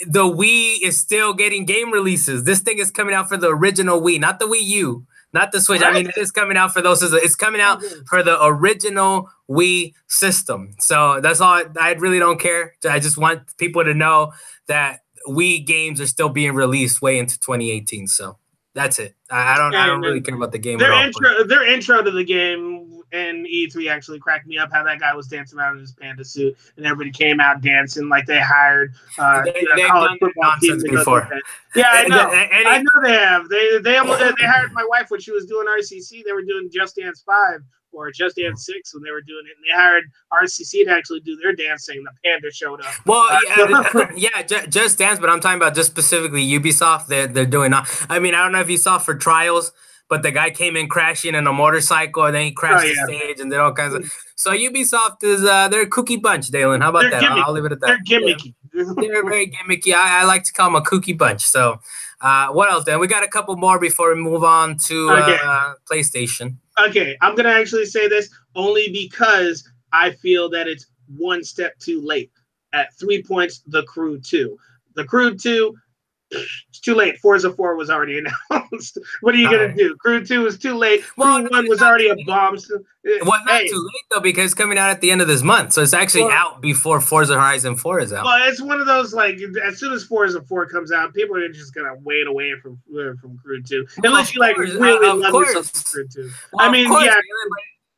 the Wii is still getting game releases. This thing is coming out for the original Wii, not the Wii U. Not the Switch. I mean, it is coming out for those. It's coming out for the original Wii system. So that's all. I really don't care. I just want people to know that Wii games are still being released way into 2018. So that's it. I don't really care about the game at all. Their intro to the game and E3 actually cracked me up how that guy was dancing around in his panda suit, and everybody came out dancing like they hired They've college done that football team nonsense to go do before. that. Yeah, I know. I Any, know they have. They hired my wife when she was doing RCC. They were doing Just Dance 5 or Just Dance 6 when they were doing it, and they hired RCC to actually do their dancing. The panda showed up. well, yeah, Just Dance, but I'm talking about just specifically Ubisoft. They're doing. I mean, I don't know if you saw for Trials, but the guy came in crashing in a motorcycle, and then he Oh crashed the yeah, stage, and did all kinds of. So Ubisoft is they're a kooky bunch, Dalen. How about they're that? gimmicky. I'll leave it at that. They're Yeah, gimmicky. they're very gimmicky. I like to call them a kooky bunch. So, what else? Then we got a couple more before we move on to Okay. PlayStation. Okay, I'm gonna actually say this only because I feel that it's one step too late. At 3 points, The Crew 2. The Crew 2, it's too late. Forza 4 was already announced. What are you gonna do? Crew 2 is too late. Well, Crew 1 was already a bomb. So, well, not too late though, because it's coming out at the end of this month, so it's actually out before Forza Horizon 4 is out. Well, it's one of those like as soon as Forza 4 comes out, people are just gonna wait away from Crew 2, unless you like really love yourself from Crew 2. Well, I mean, yeah.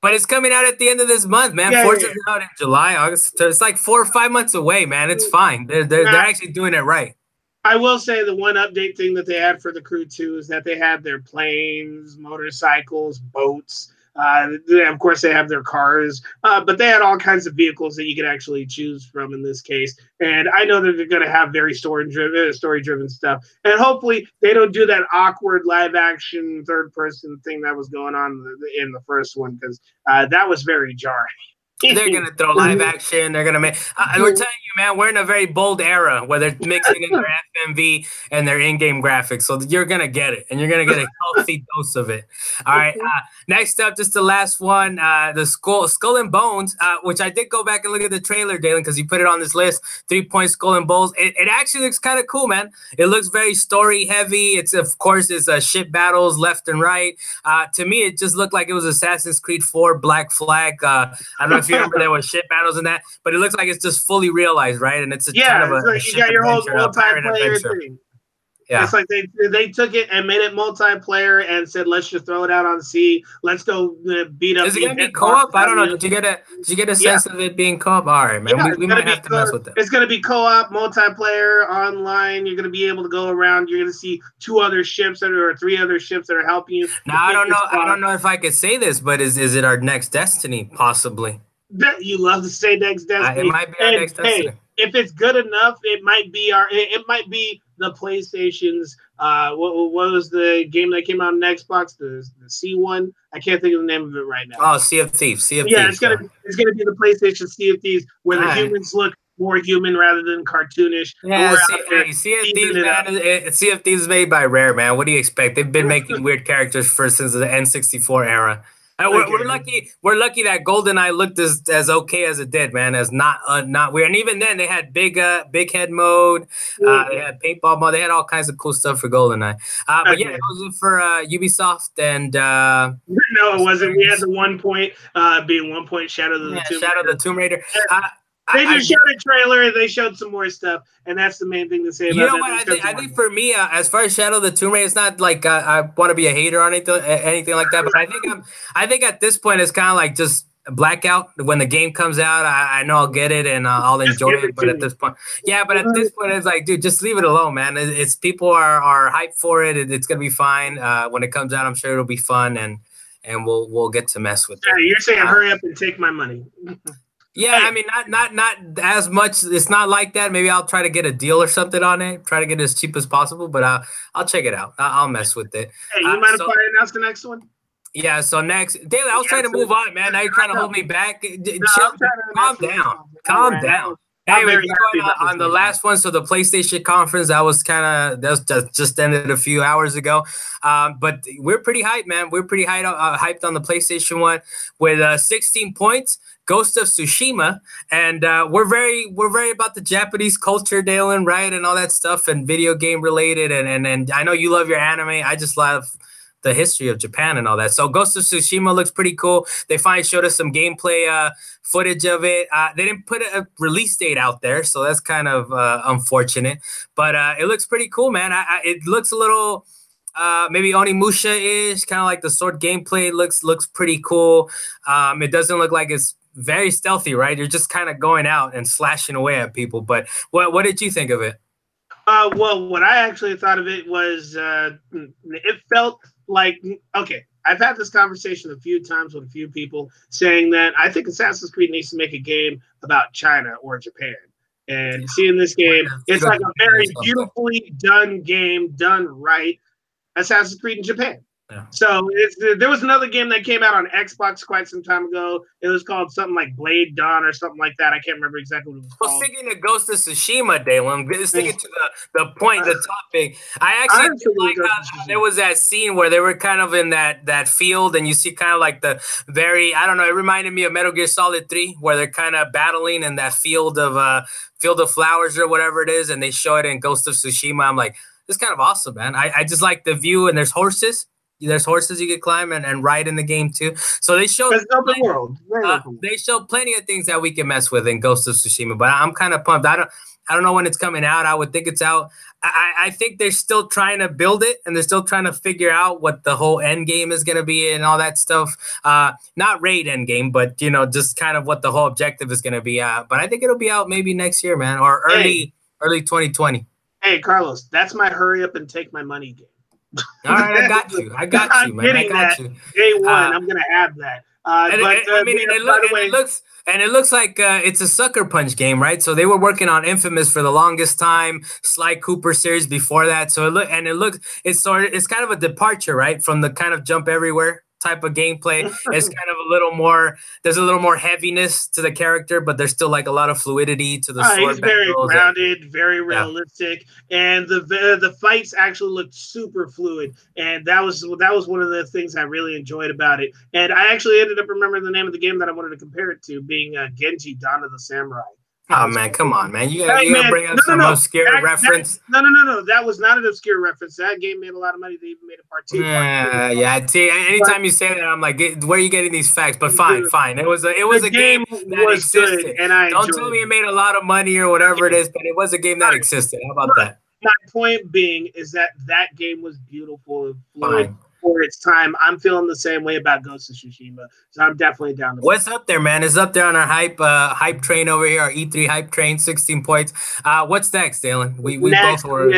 But it's coming out at the end of this month, man. Forza's out in July, August. So it's like 4 or 5 months away, man. It's fine. They're actually doing it right. I will say the one update thing that they had for the Crew 2 is that they had their planes, motorcycles, boats. Of course, they have their cars, but they had all kinds of vehicles that you could actually choose from in this case. And I know that they're going to have very story-driven stuff. And hopefully they don't do that awkward live-action third-person thing that was going on in the first one, because that was very jarring. They're gonna throw live action. They're gonna make. We're telling you, man, we're in a very bold era where they're mixing in their FMV and their in-game graphics. So you're gonna get it, and you're gonna get a healthy dose of it. All right. Next up, just the last one, the Skull and Bones, which I did go back and look at the trailer, Dalen, because you put it on this list. 3 Point Skull and Bones. It actually looks kind of cool, man. It looks very story heavy. It's ship battles left and right. To me, it just looked like it was Assassin's Creed 4 Black Flag. I don't know if you remember there was ship battles in that, but it looks like it's just fully realized, right? And it's kind of a you got your whole multiplayer thing. Yeah, it's like they took it and made it multiplayer and said, let's just throw it out on sea. Let's go beat up. Is it gonna be co-op? I don't know. Did you get a sense of it being co-op? All right, man. We might have to mess with it. It's gonna be co-op, multiplayer, online. You're gonna be able to go around. You're gonna see 2 other ships or 3 other ships that are helping you. Now I don't know if I could say this, but is it our next Destiny? Possibly. You love to say next Destiny. It might be our next Destiny. If it's good enough, it might be the PlayStation's. What was the game that came out on Xbox? The C1. I can't think of the name of it right now. Oh, Sea of Thieves. It's gonna be the PlayStation Sea of Thieves, where the humans look more human rather than cartoonish. Yeah, Sea of Thieves, man. Sea of Thieves is made by Rare, man. What do you expect? They've been making weird characters since the N64 era. We're lucky. We're lucky that GoldenEye looked as okay as it did, man. As not weird. And even then, they had big head mode. They had paintball mode. They had all kinds of cool stuff for GoldenEye. But yeah, those are for Ubisoft and. No, it wasn't. We had the 1 point being 1 point Shadow of the Tomb Raider. They just showed a trailer and they showed some more stuff, and that's the main thing to say about you know what? I think for me, as far as Shadow of the Tomb Raider, it's not like I want to be a hater or anything like that. But I think at this point it's kind of like just blackout. When the game comes out, I know I'll get it and I'll enjoy it. But at this point, it's like, dude, just leave it alone, man. It's people are hyped for it. It's gonna be fine. When it comes out, I'm sure it'll be fun and we'll get to mess with it. Yeah, you're saying hurry up and take my money. Yeah, I mean, not as much. It's not like that. Maybe I'll try to get a deal or something on it. Try to get it as cheap as possible, but I'll check it out. I'll mess with it. Hey, you mind if I announce the next one? Yeah. So next, Daly, I was trying to move on, man. Now you're trying to hold me back. Chill, calm down. Calm down. Anyway, on the last one, so the PlayStation conference, that just ended a few hours ago. But we're pretty hyped, man. We're pretty hyped on the PlayStation one with 16 points. Ghost of Tsushima, and we're very about the Japanese culture, Dalen, right, and all that stuff, and video game related, and I know you love your anime. I just love the history of Japan and all that. So Ghost of Tsushima looks pretty cool. They finally showed us some gameplay footage of it. They didn't put a release date out there, so that's kind of unfortunate. But it looks pretty cool, man. It looks a little. maybe Onimusha is kind of like the sword gameplay looks pretty cool. It doesn't look like it's very stealthy, right? You're just kind of going out and slashing away at people. But what did you think of it? Well, what I actually thought of it was it felt like, okay, I've had this conversation a few times with a few people saying that I think Assassin's Creed needs to make a game about China or Japan. And seeing this game, it's like a very beautifully done game, done right. Assassin's Creed in Japan. Yeah. So there was another game that came out on Xbox quite some time ago. It was called something like Blade Dawn or something like that. I can't remember exactly what it was called. Sticking to Ghost of Tsushima, Dalan, sticking to the point, the topic. I actually like how there was that scene where they were kind of in that field, and you see kind of like the very, I don't know, it reminded me of Metal Gear Solid 3, where they're kind of battling in that field of flowers or whatever it is, and they show it in Ghost of Tsushima. I'm like, this is kind of awesome, man. I just like the view, and there's horses. There's horses you could climb and ride in the game too. So they show open world. They show plenty of things that we can mess with in Ghost of Tsushima. But I'm kind of pumped. I don't know when it's coming out. I would think it's out. I think they're still trying to build it, and they're still trying to figure out what the whole end game is going to be and all that stuff. Not raid end game, but just kind of what the whole objective is going to be. But I think it'll be out maybe next year, man, or early 2020. Hey, Carlos, that's my hurry up and take my money game. All right, I got you, man. I got you. Day one, I'm gonna have that. It looks like it's a Sucker Punch game, right? So they were working on Infamous for the longest time, Sly Cooper series before that. So it's kind of a departure, right, from the kind of jump everywhere type of gameplay. It's kind of there's a little more heaviness to the character, but there's still like a lot of fluidity to the sword. He's very grounded, very realistic, and the fights actually looked super fluid, and that was one of the things I really enjoyed about it. And I actually ended up remembering the name of the game that I wanted to compare it to, being Genji Dawn of the Samurai. Oh man, come on, man! You gotta bring up some obscure reference. No. That was not an obscure reference. That game made a lot of money. They even made a part 2. Yeah. See, anytime you say that, I'm like, where are you getting these facts? But fine. It was a game that existed. Good, and don't tell me it made a lot of money or whatever it is, but it was a game that existed. How about that? My point being is that game was beautiful and fluid for its time. I'm feeling the same way about Ghost of Tsushima, so I'm definitely down. What's up there, man? It's up there on our hype train over here, our E3 hype train, 16 points. What's next, Dalan? We both were.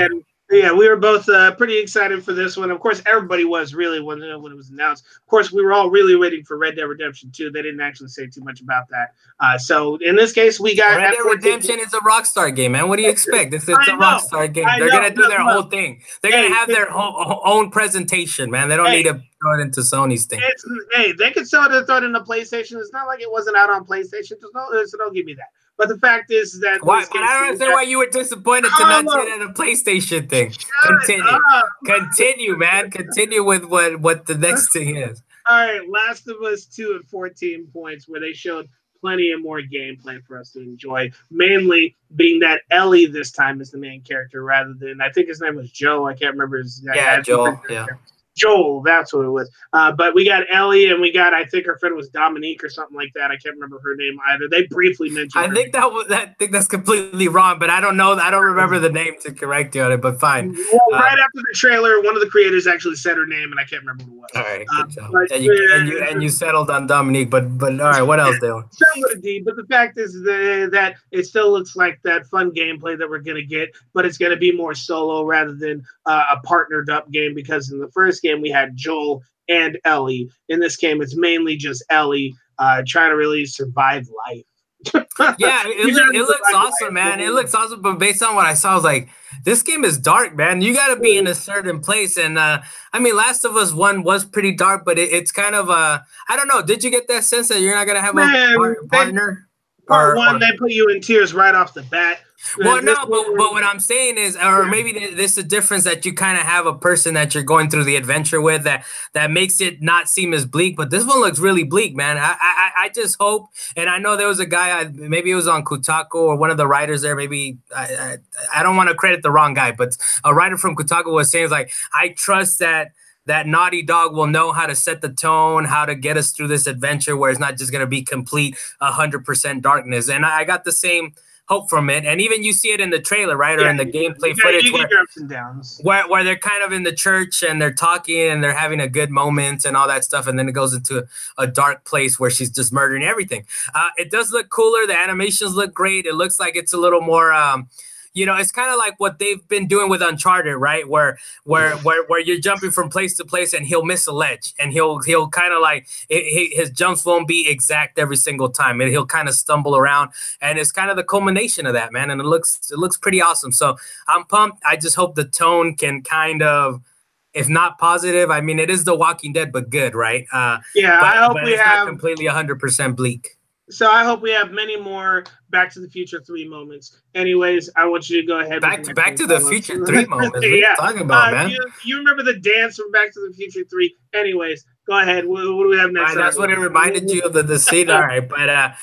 Yeah, we were both pretty excited for this one. Of course, everybody was really when it was announced. Of course, we were all really waiting for Red Dead Redemption 2. They didn't actually say too much about that. So in this case, we got Red Dead Redemption is a Rockstar game, man. What do you expect? It's a Rockstar game. They're gonna do their whole thing. They're gonna have their own presentation, man. They don't need to throw it into Sony's thing. They could throw it into PlayStation. It's not like it wasn't out on PlayStation. So don't give me that. But the fact is that I don't understand why you were disappointed to not say that a PlayStation thing. Continue, man. Continue with what the next thing is. All right, Last of Us 2 at 14 points, where they showed plenty of more gameplay for us to enjoy. Mainly being that Ellie this time is the main character rather than, I think his name was Joe. I can't remember his name. Yeah, Joel. Yeah. Joel, that's what it was. But we got Ellie, and we got, I think her friend was Dominique or something like that. I can't remember her name either. They briefly mentioned. I think that's completely wrong, but I don't know. I don't remember the name to correct you on it. But fine. Well, right after the trailer, one of the creators actually said her name, and I can't remember who it was. All right, good job. And you settled on Dominique, but all right, what else, Dylan? But the fact is that it still looks like that fun gameplay that we're gonna get, but it's gonna be more solo rather than a partnered up game, because in the first game we had Joel and Ellie. In this game, it's mainly just Ellie trying to really survive life. Yeah, it looks awesome, man. It looks awesome, but based on what I saw, I was like, this game is dark, man. You got to be in a certain place. And I mean, Last of Us 1 was pretty dark, but it's kind of I don't know. Did you get that sense that you're not gonna have a partner? Part 1, they put you in tears right off the bat. Well, no, but what I'm saying is, or maybe there's a difference that you kind of have a person that you're going through the adventure with that makes it not seem as bleak. But this one looks really bleak, man. I just hope, and I know there was a guy, maybe it was on Kotaku or one of the writers there. Maybe I don't want to credit the wrong guy, but a writer from Kotaku was saying like, I trust that Naughty Dog will know how to set the tone, how to get us through this adventure where it's not just going to be complete 100% darkness. And I got the same hope from it. And even you see it in the trailer, right, or in the gameplay footage, you get your ups and downs. Where they're kind of in the church and they're talking and they're having a good moment and all that stuff, and then it goes into a dark place where she's just murdering everything. It does look cooler. The animations look great. It looks like it's a little more. It's kind of like what they've been doing with Uncharted, right? Where you're jumping from place to place and he'll miss a ledge and he'll kind of like his jumps won't be exact every single time, and he'll kind of stumble around, and it's kind of the culmination of that, man. And it looks pretty awesome. So I'm pumped. I just hope the tone can kind of, if not positive, I mean, it is The Walking Dead, but good, right? I hope we have not completely 100% bleak. So I hope we have many more Back to the Future 3 moments. Anyways, I want you to go ahead. Back to the Future 3 moments. What are you talking about, man? You remember the dance from Back to the Future 3? Anyways, go ahead. What do we have next? That's what it reminded you of the scene. All right, but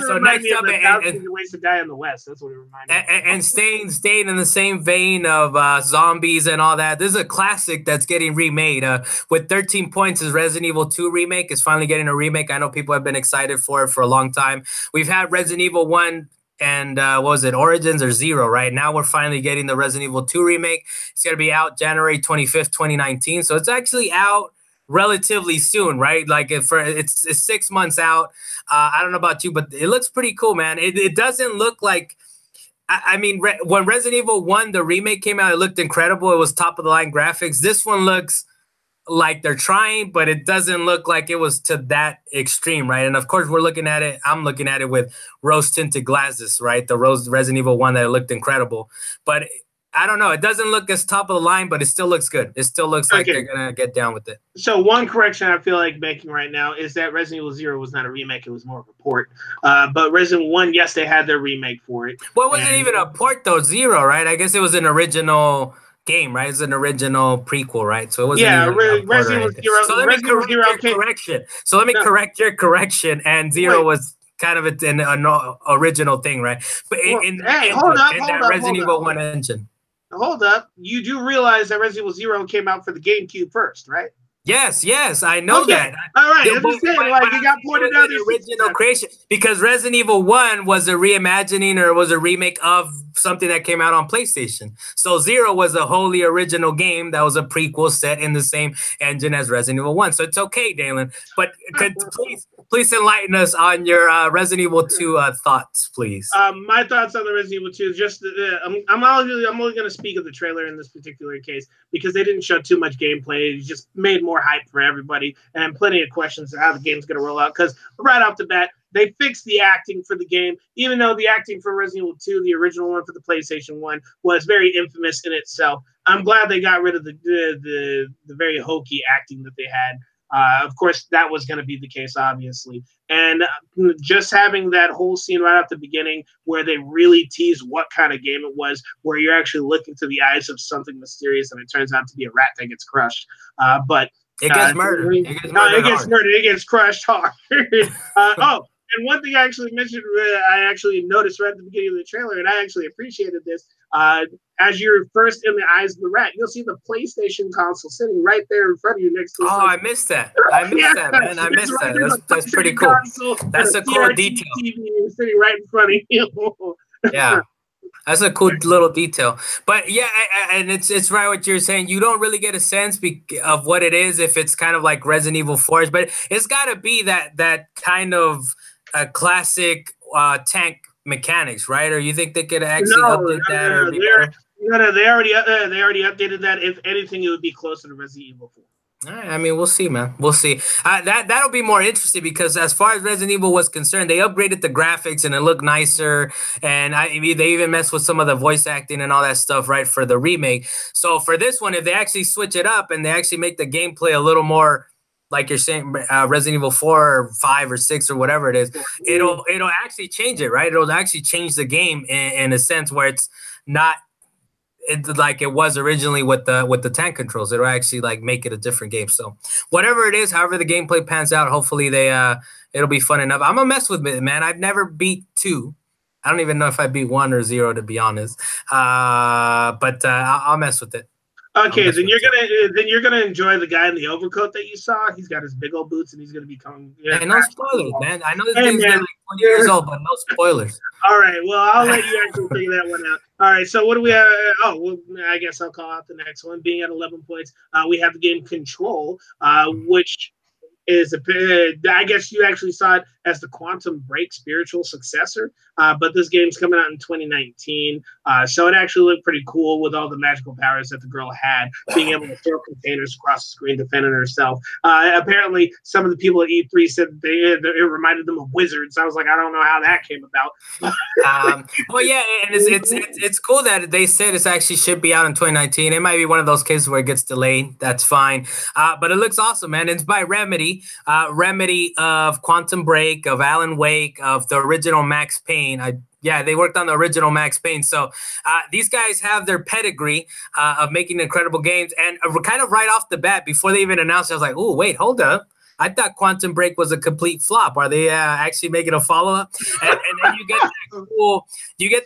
so next up, and ways to die in the West. That's what it reminded me. And staying in the same vein of zombies and all that. This is a classic that's getting remade. With 13 Points, is Resident Evil 2 remake is finally getting a remake. I know people have been excited for it for a long time. We've had Resident Evil 1 and what was it, Origins or Zero, right? Now we're finally getting the Resident Evil 2 remake. It's going to be out January 25th, 2019. So it's actually out relatively soon, right? Like it's 6 months out. I don't know about you, but it looks pretty cool, man. It doesn't look like, I mean, when Resident Evil 1, the remake came out, it looked incredible. It was top of the line graphics. This one looks like they're trying, but it doesn't look like it was to that extreme, right? And of course, I'm looking at it with rose tinted glasses, right? The Resident Evil 1 that looked incredible, but I don't know. It doesn't look as top of the line, but it still looks good. It still looks like they're going to get down with it. So one correction I feel like making right now is that Resident Evil 0 was not a remake. It was more of a port. But Resident Evil 1, yes, they had their remake for it. Well, it wasn't even a port, though, 0, right? I guess it was an original game, right? It's an original prequel, right? So it wasn't Resident Evil 0. So let me correct your correction. So let me correct your correction. And 0 was kind of an original thing, right? But in that Resident Evil 1 engine. Hold up. You do realize that Resident Evil 0 came out for the GameCube first, right? Yes, I know that. All right, I'm just saying, like, it got pointed out. The original creation, because Resident Evil 1 was a reimagining or was a remake of something that came out on PlayStation. So 0 was a wholly original game that was a prequel set in the same engine as Resident Evil 1. So it's okay, Dalan. But please enlighten us on your Resident Evil 2 thoughts, please. My thoughts on the Resident Evil 2 is just I'm only going to speak of the trailer in this particular case because they didn't show too much gameplay. It just made more hype for everybody and plenty of questions of how the game's going to roll out. Because right off the bat, they fixed the acting for the game, even though the acting for Resident Evil 2, the original one for the PlayStation 1, was very infamous in itself. I'm glad they got rid of the very hokey acting that they had. Of course, that was going to be the case, obviously. And just having that whole scene right at the beginning where they really tease what kind of game it was, where you're actually looking to the eyes of something mysterious and it turns out to be a rat that gets crushed. But it gets murdered. It gets crushed hard. And one thing I actually mentioned, I actually noticed right at the beginning of the trailer, and I actually appreciated this. As you're first in the eyes of the rat, you'll see the PlayStation console sitting right there in front of you next to. I missed that. I missed that, man. I missed that. That's pretty cool. That's a cool detail. TV sitting right in front of you. Yeah. That's a cool little detail. But yeah, and it's right what you're saying. You don't really get a sense of what it is if it's kind of like Resident Evil 4, but it's got to be that kind of classic tank mechanics, right? Or you think they could actually update that or be better? No, they already updated that. If anything, it would be closer to Resident Evil 4. All right, I mean, we'll see, man. We'll see. That'll be more interesting because as far as Resident Evil was concerned, they upgraded the graphics and it looked nicer. And they even messed with some of the voice acting and all that stuff, right, for the remake. So for this one, if they actually switch it up and they actually make the gameplay a little more, like you're saying, Resident Evil 4 or 5 or 6 or whatever it is, it'll actually change it, right? It'll actually change the game in a sense where it's not like it was originally with the tank controls. It'll actually like make it a different game. So whatever it is, however the gameplay pans out, hopefully it'll be fun enough. I'm gonna mess with it, man. I've never beat 2. I don't even know if I beat 1 or 0 to be honest. But I'll mess with it. Okay, then you're gonna enjoy the guy in the overcoat that you saw. He's got his big old boots, and he's gonna become. No spoilers, man. I know this game's been like 20 years old, but no spoilers. All right. Well, I'll let you actually figure that one out. All right. So what do we have? Oh, well, I guess I'll call out the next one. Being at 11 points, we have the game Control, which is I guess you actually saw it as the Quantum Break spiritual successor, but this game's coming out in 2019, so it actually looked pretty cool with all the magical powers that the girl had, being able to throw containers across the screen, defending herself. Apparently, some of the people at E3 said it reminded them of Wizards. I was like, I don't know how that came about. Well, yeah, and it's cool that they said it actually should be out in 2019. It might be one of those cases where it gets delayed. That's fine, but it looks awesome, man. It's by Remedy. Remedy of Quantum Break, of Alan Wake, of the original Max Payne. Yeah, they worked on the original Max Payne. So these guys have their pedigree of making incredible games. And kind of right off the bat, before they even announced it, I was like, oh, wait, hold up. I thought Quantum Break was a complete flop. Are they actually making a follow-up? And then you get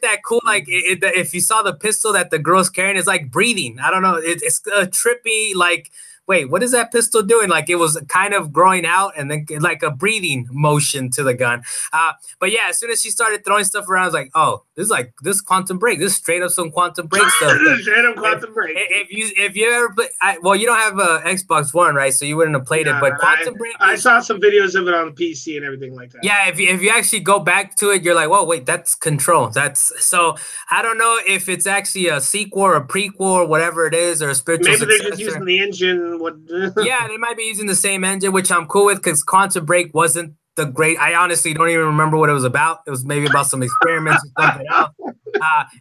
that cool, like if you saw the pistol that the girl's carrying, it's like breathing. I don't know. It's a trippy, like, wait, what is that pistol doing? Like it was kind of growing out and then like a breathing motion to the gun. But yeah, as soon as she started throwing stuff around, I was like, oh, this Quantum Break. This is straight up some Quantum Break stuff. Straight up Quantum Break. If you ever play, well, you don't have a Xbox One, right? So you wouldn't have played it. But Quantum Break, I saw some videos of it on the PC and everything like that. Yeah, if you actually go back to it, you're like, whoa, wait, that's Control. So I don't know if it's actually a sequel or a prequel or whatever it is, or a spiritual successor. They're just using the engine. Yeah, they might be using the same engine, which I'm cool with because Quantum Break wasn't the great. I honestly don't even remember what it was about. It was maybe about some experiments or something else.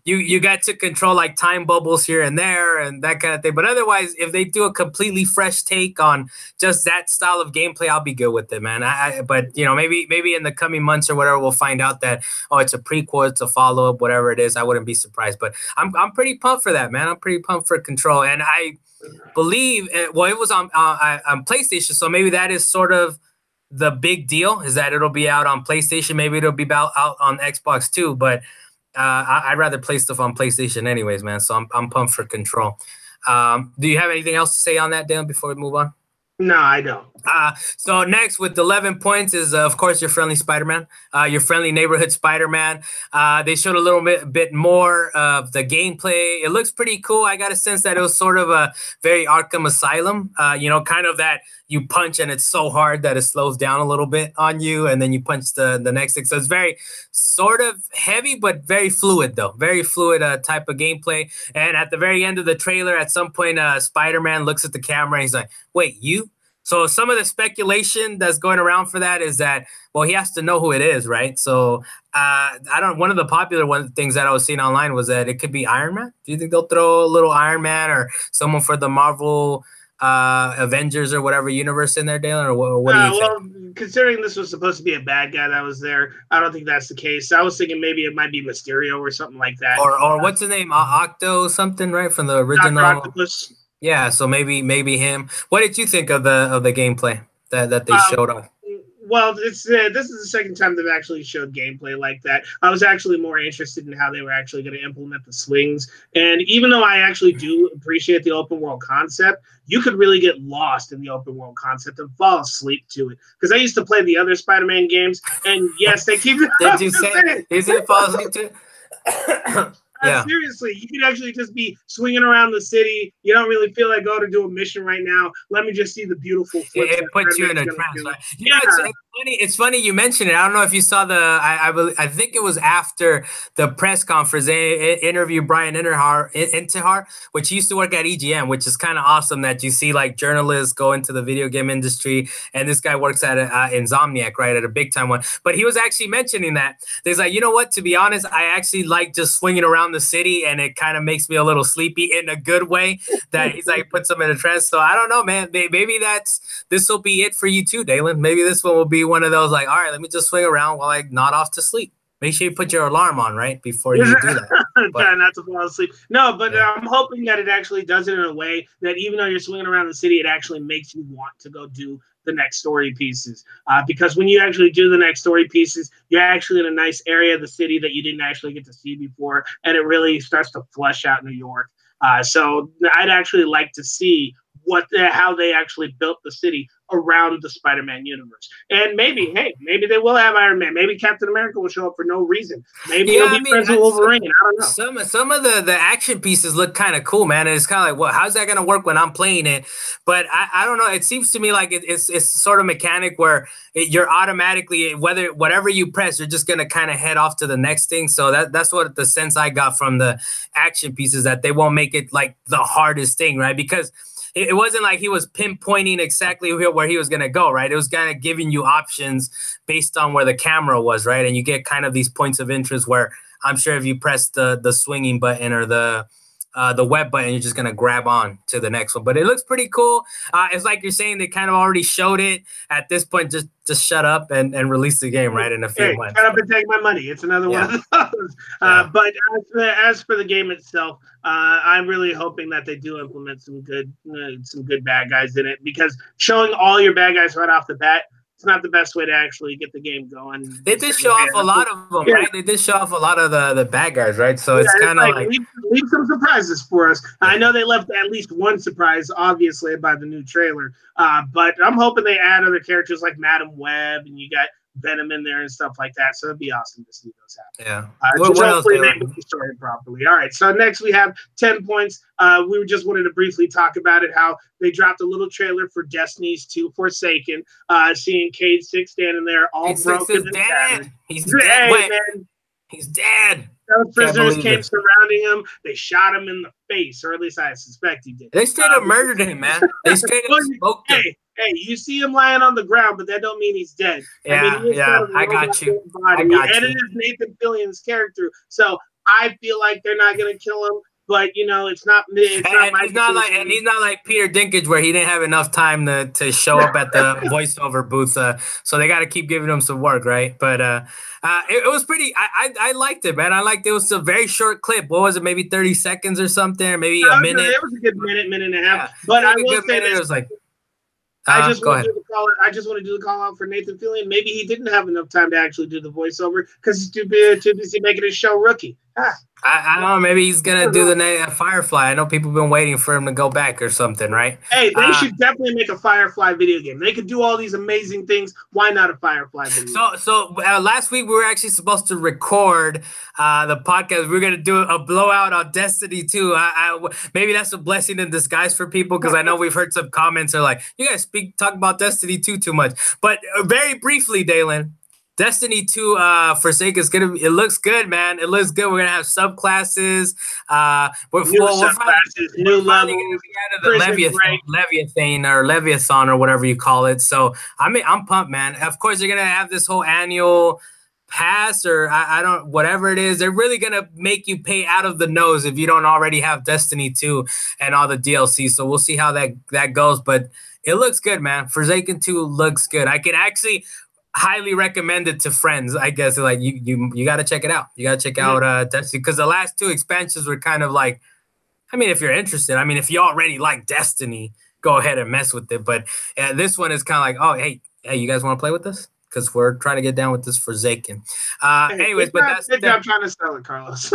You got to control like time bubbles here and there and that kind of thing. But otherwise, if they do a completely fresh take on just that style of gameplay, I'll be good with it, man. But you know, maybe in the coming months or whatever, we'll find out that it's a prequel, it's a follow up, whatever it is. I wouldn't be surprised. But I'm pretty pumped for that, man. I'm pretty pumped for Control, and I believe it was on PlayStation, so maybe that is sort of the big deal, is that it'll be out on PlayStation. Maybe it'll be out on Xbox too, but I'd rather play stuff on PlayStation anyways, man. So I'm pumped for Control. Do you have anything else to say on that, Dan, before we move on? No, I don't. So next with 11 points is, of course, your friendly Spider-Man, your friendly neighborhood Spider-Man. They showed a little bit more of the gameplay. It looks pretty cool. I got a sense that it was sort of a very Arkham Asylum, kind of that you punch and it's so hard that it slows down a little bit on you, and then you punch the next thing. So it's very sort of heavy, but very fluid, though. Very fluid type of gameplay. And at the very end of the trailer, at some point, Spider-Man looks at the camera and he's like, wait, you? So some of the speculation that's going around for that is that, well, he has to know who it is, right? So one of the popular things that I was seeing online was that it could be Iron Man. Do you think they'll throw a little Iron Man or someone for the Marvel Avengers or whatever universe in there, Dalan? Or what do you think? Well, considering this was supposed to be a bad guy that was there, I don't think that's the case. I was thinking maybe it might be Mysterio or something like that. Or what's his name? Octo something, right? From the original. Dr. Octopus. Yeah, so maybe him. What did you think of the gameplay that they showed off? Well, this is the second time they've actually showed gameplay like that. I was actually more interested in how they were actually going to implement the swings. And even though I actually do appreciate the open world concept, you could really get lost in the open world concept and fall asleep to it. Because I used to play the other Spider-Man games, and yes, they keep it. Did you say? Is it fall asleep to it? Yeah. Seriously, you could actually just be swinging around the city. You don't really feel like going to do a mission right now. Let me just see the beautiful flips. It puts you in a trance. Right? It's funny you mentioned it. I don't know if you saw I think it was after the press conference. They interviewed Brian Intihar, which he used to work at EGM, which is kind of awesome that you see like journalists go into the video game industry. And this guy works at Insomniac, right, at a big time one. But he was actually mentioning that. There's like, you know what, to be honest, I actually like just swinging around the city, and it kind of makes me a little sleepy in a good way. That he's like puts them in a trance. So I don't know, man. Maybe this will be it for you too, Dalan. Maybe this one will be one of those like, all right, let me just swing around while I nod off to sleep. Make sure you put your alarm on, right, before you do that. Try not to fall asleep. No, but I'm hoping that it actually does it in a way that even though you're swinging around the city, it actually makes you want to go do the next story pieces. Because when you actually do the next story pieces, you're actually in a nice area of the city that you didn't actually get to see before, and it really starts to flesh out New York. So I'd actually like to see how they actually built the city around the Spider-Man universe. And maybe, hey, maybe they will have Iron Man. Maybe Captain America will show up for no reason. Maybe he'll be friends with Wolverine. I don't know. Some of the action pieces look kind of cool, man. And it's kind of like, well, how's that going to work when I'm playing it? But I don't know. It seems to me like it's sort of mechanic where you're automatically, whatever you press, you're just going to kind of head off to the next thing. So that's what the sense I got from the action pieces, that they won't make it like the hardest thing, right? Because it wasn't like he was pinpointing exactly where he was going to go, right? It was kind of giving you options based on where the camera was, right? And you get kind of these points of interest where I'm sure if you press the swinging button or the web button, you're just going to grab on to the next one. But it looks pretty cool. It's like you're saying, they kind of already showed it. At this point, just shut up and release the game, right, in a few months. Shut up and take my money. It's another one of those. But as for the game itself, I'm really hoping that they do implement some good bad guys in it, because showing all your bad guys right off the bat, it's not the best way to actually get the game going. They did show off a lot of them, right? They did show off a lot of the bad guys, right? So it's kind of like leave some surprises for us. I know they left at least one surprise, obviously, by the new trailer. But I'm hoping they add other characters like Madam Web, and you got Venom in there and stuff like that. So it'd be awesome to see those happen. Yeah. Hopefully they put the story properly. All right. So next we have 10 points. We just wanted to briefly talk about it, how they dropped a little trailer for Destiny's 2 Forsaken. Seeing Cade 6 standing there all broken and dead. He's dead. Hey, man. He's dead. Those prisoners came surrounding him. They shot him in the face, or at least I suspect he did. They straight up murdered him, man. They straight up smoked him. Hey, you see him lying on the ground, but that don't mean he's dead. Yeah, I got you. And it is Nathan Fillion's character, so I feel like they're not gonna kill him. But it's not. He's not like Peter Dinklage, where he didn't have enough time to show up at the voiceover booth. So they got to keep giving him some work, right? But it was pretty. I liked it, man. I liked it. It was a very short clip. What was it? Maybe 30 seconds or something, or maybe a minute. It was a good minute and a half. Yeah, but I will say this. It was like. I just want to do the call out for Nathan Fillion. Maybe he didn't have enough time to actually do the voiceover because he's too busy making his show Rookie. I don't know. Maybe he's gonna do the Firefly. I know people have been waiting for him to go back or something, right? Hey, they should definitely make a Firefly video game. They could do all these amazing things. Why not a Firefly video game? So last week we were actually supposed to record the podcast. We were gonna do a blowout on Destiny 2. Maybe that's a blessing in disguise for people, because I know we've heard some comments are like, you guys talk about Destiny 2 too much. But very briefly, Dalan. Destiny 2 Forsaken it looks good, man. It looks good. We're gonna have subclasses. We're finally gonna be out of the Leviathan or whatever you call it. So I'm pumped, man. Of course, they're gonna have this whole annual pass, or I don't, whatever it is. They're really gonna make you pay out of the nose if you don't already have Destiny 2 and all the DLC. So we'll see how that goes. But it looks good, man. Forsaken 2 looks good. I can actually highly recommend it to friends. I guess like you got to check it out. You got to check out Destiny, because the last 2 expansions were kind of like, I mean, if you're interested, I mean, if you already like Destiny, go ahead and mess with it. But this one is kind of like, oh, hey, you guys want to play with this? Because we're trying to get down with this Forsaken. Anyways, but that's good job trying to sell it, Carlos.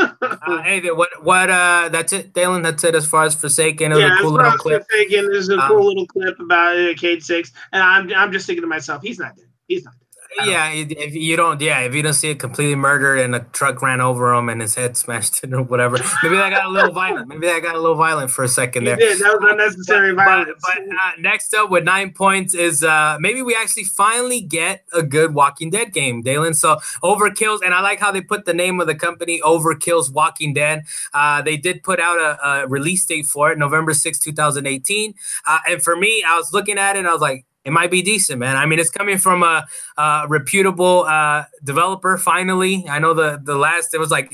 Hey, what? That's it, Dalan. That's it as far as Forsaken. It was a cool little clip. Forsaken is a cool little clip about Cade 6, and I'm just thinking to myself, he's not dead. He's not dead. Yeah, if you don't see it completely murdered and a truck ran over him and his head smashed in or whatever, maybe that got a little violent. Maybe that got a little violent for a second there. That was unnecessary violence. But next up with 9 points is maybe we actually finally get a good Walking Dead game, Dalan. So Overkill's, and I like how they put the name of the company, Overkill's Walking Dead. They did put out a release date for it, November 6, 2018. And for me, I was looking at it and I was like, it might be decent, man. I mean, it's coming from a reputable developer, finally. I know the last, it was like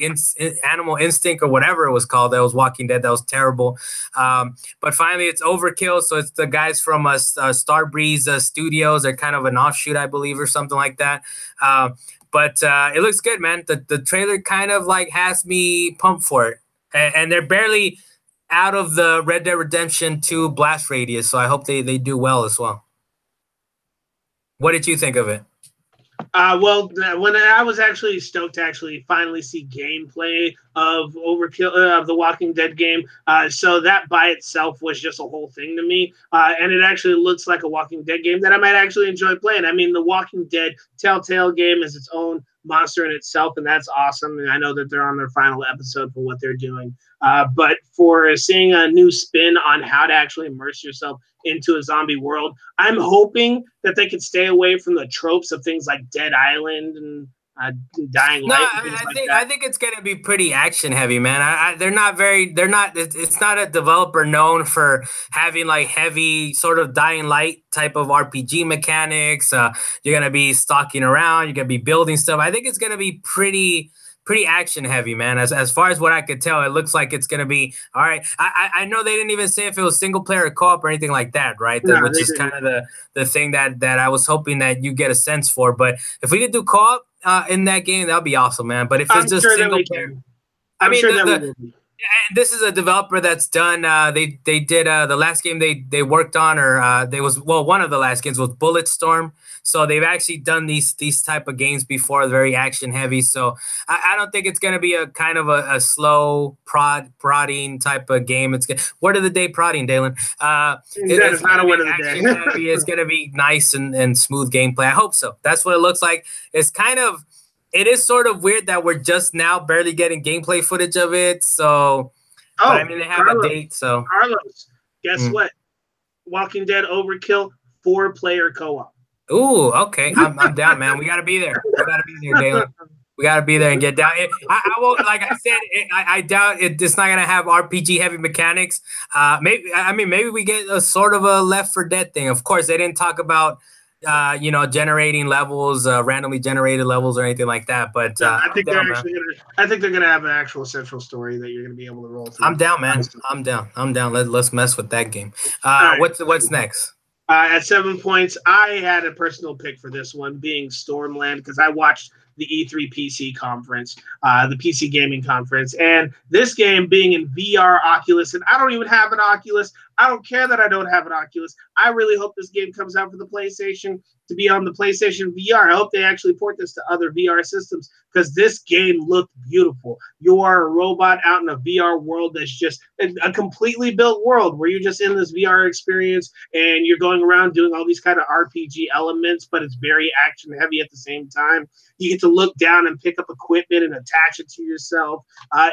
Animal Instinct or whatever it was called. That was Walking Dead. That was terrible. But finally, it's Overkill. So it's the guys from Starbreeze Studios. They're kind of an offshoot, I believe, or something like that. But it looks good, man. The trailer kind of like has me pumped for it. And they're barely out of the Red Dead Redemption 2 blast radius. So I hope they do well as well. What did you think of it? Well, when I was actually stoked to actually finally see gameplay of Overkill of the Walking Dead game, so that by itself was just a whole thing to me, and it actually looks like a Walking Dead game that I might actually enjoy playing. I mean, the Walking Dead Telltale game is its own monster in itself, and that's awesome. And I know that they're on their final episode for what they're doing. But for seeing a new spin on how to actually immerse yourself into a zombie world, I'm hoping that they could stay away from the tropes of things like Dead Island and Dying No, Light and things like that. I think it's gonna be pretty action heavy, man. They're not very they're not it's not a developer known for having like heavy sort of Dying Light type of RPG mechanics. You're gonna be stalking around, you're gonna be building stuff. I think it's gonna be pretty action heavy, man. As far as what I could tell, it looks like it's gonna be all right. I know they didn't even say if it was single player or co-op or anything like that, right? No, Which they is didn't. kind of the thing that I was hoping that you get a sense for. But if we could do co-op in that game, that'd be awesome, man. But if I'm it's just sure that single we player, can. I I'm mean sure that we will be. this is a developer that's done. They did the last game they worked on, or they was well one of the last games was Bulletstorm. So they've actually done these type of games before, very action heavy. So I don't think it's gonna be a kind of a slow prodding type of game. Word of the day prodding, Dalen. That It's is not gonna a be word of the action day. heavy. It's gonna be nice and smooth gameplay. I hope so. That's what it looks like. It's kind of it is sort of weird that we're just now barely getting gameplay footage of it. So, but I Oh, mean, they have a date. So, Carlos, guess mm. what? Walking Dead Overkill 4-player co-op. Ooh, okay, I'm down, man. We gotta be there. We gotta be there, Dalen. We gotta be there and get down. I won't, like I said, I doubt it's not gonna have RPG heavy mechanics. Maybe we get a sort of a Left 4 Dead thing. Of course, they didn't talk about generating levels, randomly generated levels or anything like that. But No, I I'm think they're down, man. actually gonna. I think they're gonna have an actual central story that you're gonna be able to roll through. I'm down, man. I'm down. I'm down. Let's mess with that game. All right. What's next? At 7 points, I had a personal pick for this one, being Stormland, because I watched the E3 PC conference, the PC gaming conference, and this game being in VR Oculus, and I don't even have an Oculus. I don't care that I don't have an Oculus. I really hope this game comes out for the PlayStation to be on the PlayStation VR. I hope they actually port this to other VR systems because this game looked beautiful. You are a robot out in a VR world that's just a completely built world where you're just in this VR experience and you're going around doing all these kind of RPG elements, but it's very action heavy at the same time. You get to look down and pick up equipment and attach it to yourself.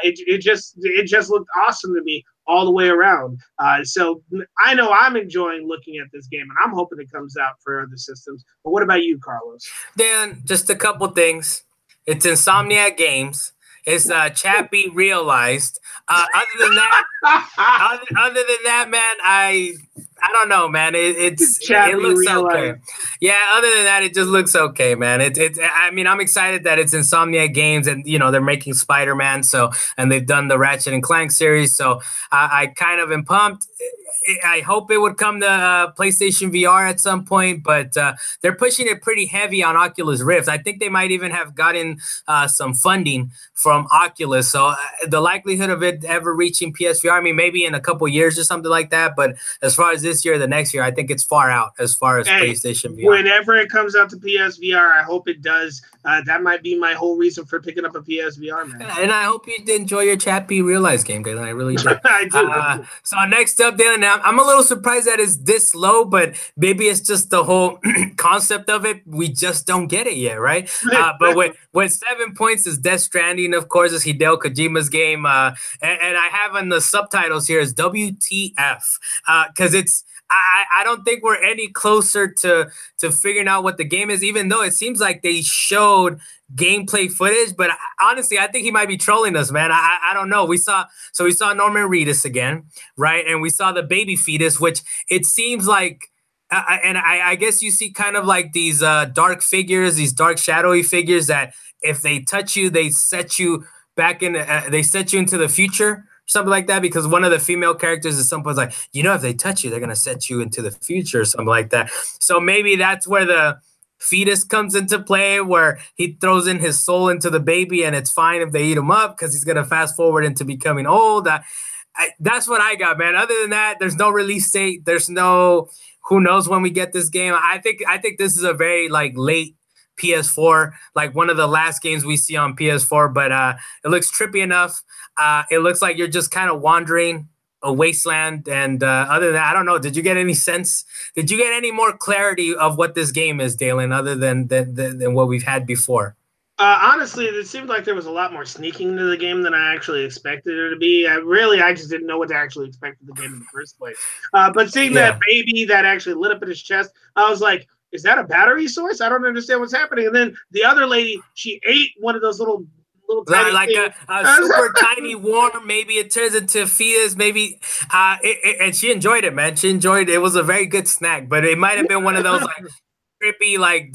It just looked awesome to me all the way around. So I know I'm enjoying looking at this game, and I'm hoping it comes out for other systems. But what about you, Carlos? Dan, just a couple things. It's Insomniac Games. It's Chappie Realized. Other than that, man, I don't know, man. It looks okay. Yeah. Other than that, it just looks okay, man. I mean, I'm excited that it's Insomniac Games, and they're making Spider-Man. So, and they've done the Ratchet and Clank series. So I kind of am pumped. I hope it would come to PlayStation VR at some point, but they're pushing it pretty heavy on Oculus Rift. I think they might even have gotten some funding from Oculus. So the likelihood of it ever reaching PSVR, I mean, maybe in a couple years or something like that. But as far as this year, the next year, I think it's far out as far as PlayStation VR. Whenever it comes out to PSVR, I hope it does. That might be my whole reason for picking up a PSVR, man. And I hope you enjoy your Chappie Realize game, Dalen. I really do. I do. So next up, Dalen, I'm a little surprised that it's this low, but maybe it's just the whole concept of it. We just don't get it yet, right? But with 7 points is Death Stranding, of course, is Hideo Kojima's game. And I have in the subtitles here is WTF, because it's I don't think we're any closer to figuring out what the game is, even though it seems like they showed gameplay footage. But honestly, I think he might be trolling us, man. I don't know. We saw Norman Reedus again, right? And we saw the baby fetus, which it seems like, I guess you see kind of like these dark figures, these dark shadowy figures that if they touch you, they set you back in. They set you into the future. Something like that, because one of the female characters at some point is like, if they touch you, they're going to set you into the future or something like that. So maybe that's where the fetus comes into play, where he throws in his soul into the baby and it's fine if they eat him up because he's going to fast forward into becoming old. That's what I got, man. Other than that, there's no release date. There's no, who knows when we get this game. I think this is a very late PS4, like one of the last games we see on PS4. But it looks trippy enough. It looks like you're just kind of wandering a wasteland. And other than that, I don't know. Did you get any sense? Did you get any more clarity of what this game is, Dalan, other than what we've had before? Honestly, it seemed like there was a lot more sneaking to the game than I actually expected there to be. I just didn't know what to actually expect of the game in the first place. But seeing that baby that actually lit up in his chest, I was like, is that a battery source? I don't understand what's happening. And then the other lady, she ate one of those little tiny like a super tiny worm. Maybe it turns into fetus. Maybe, and she enjoyed it, man. She enjoyed it. It was a very good snack, but it might have been one of those like trippy, like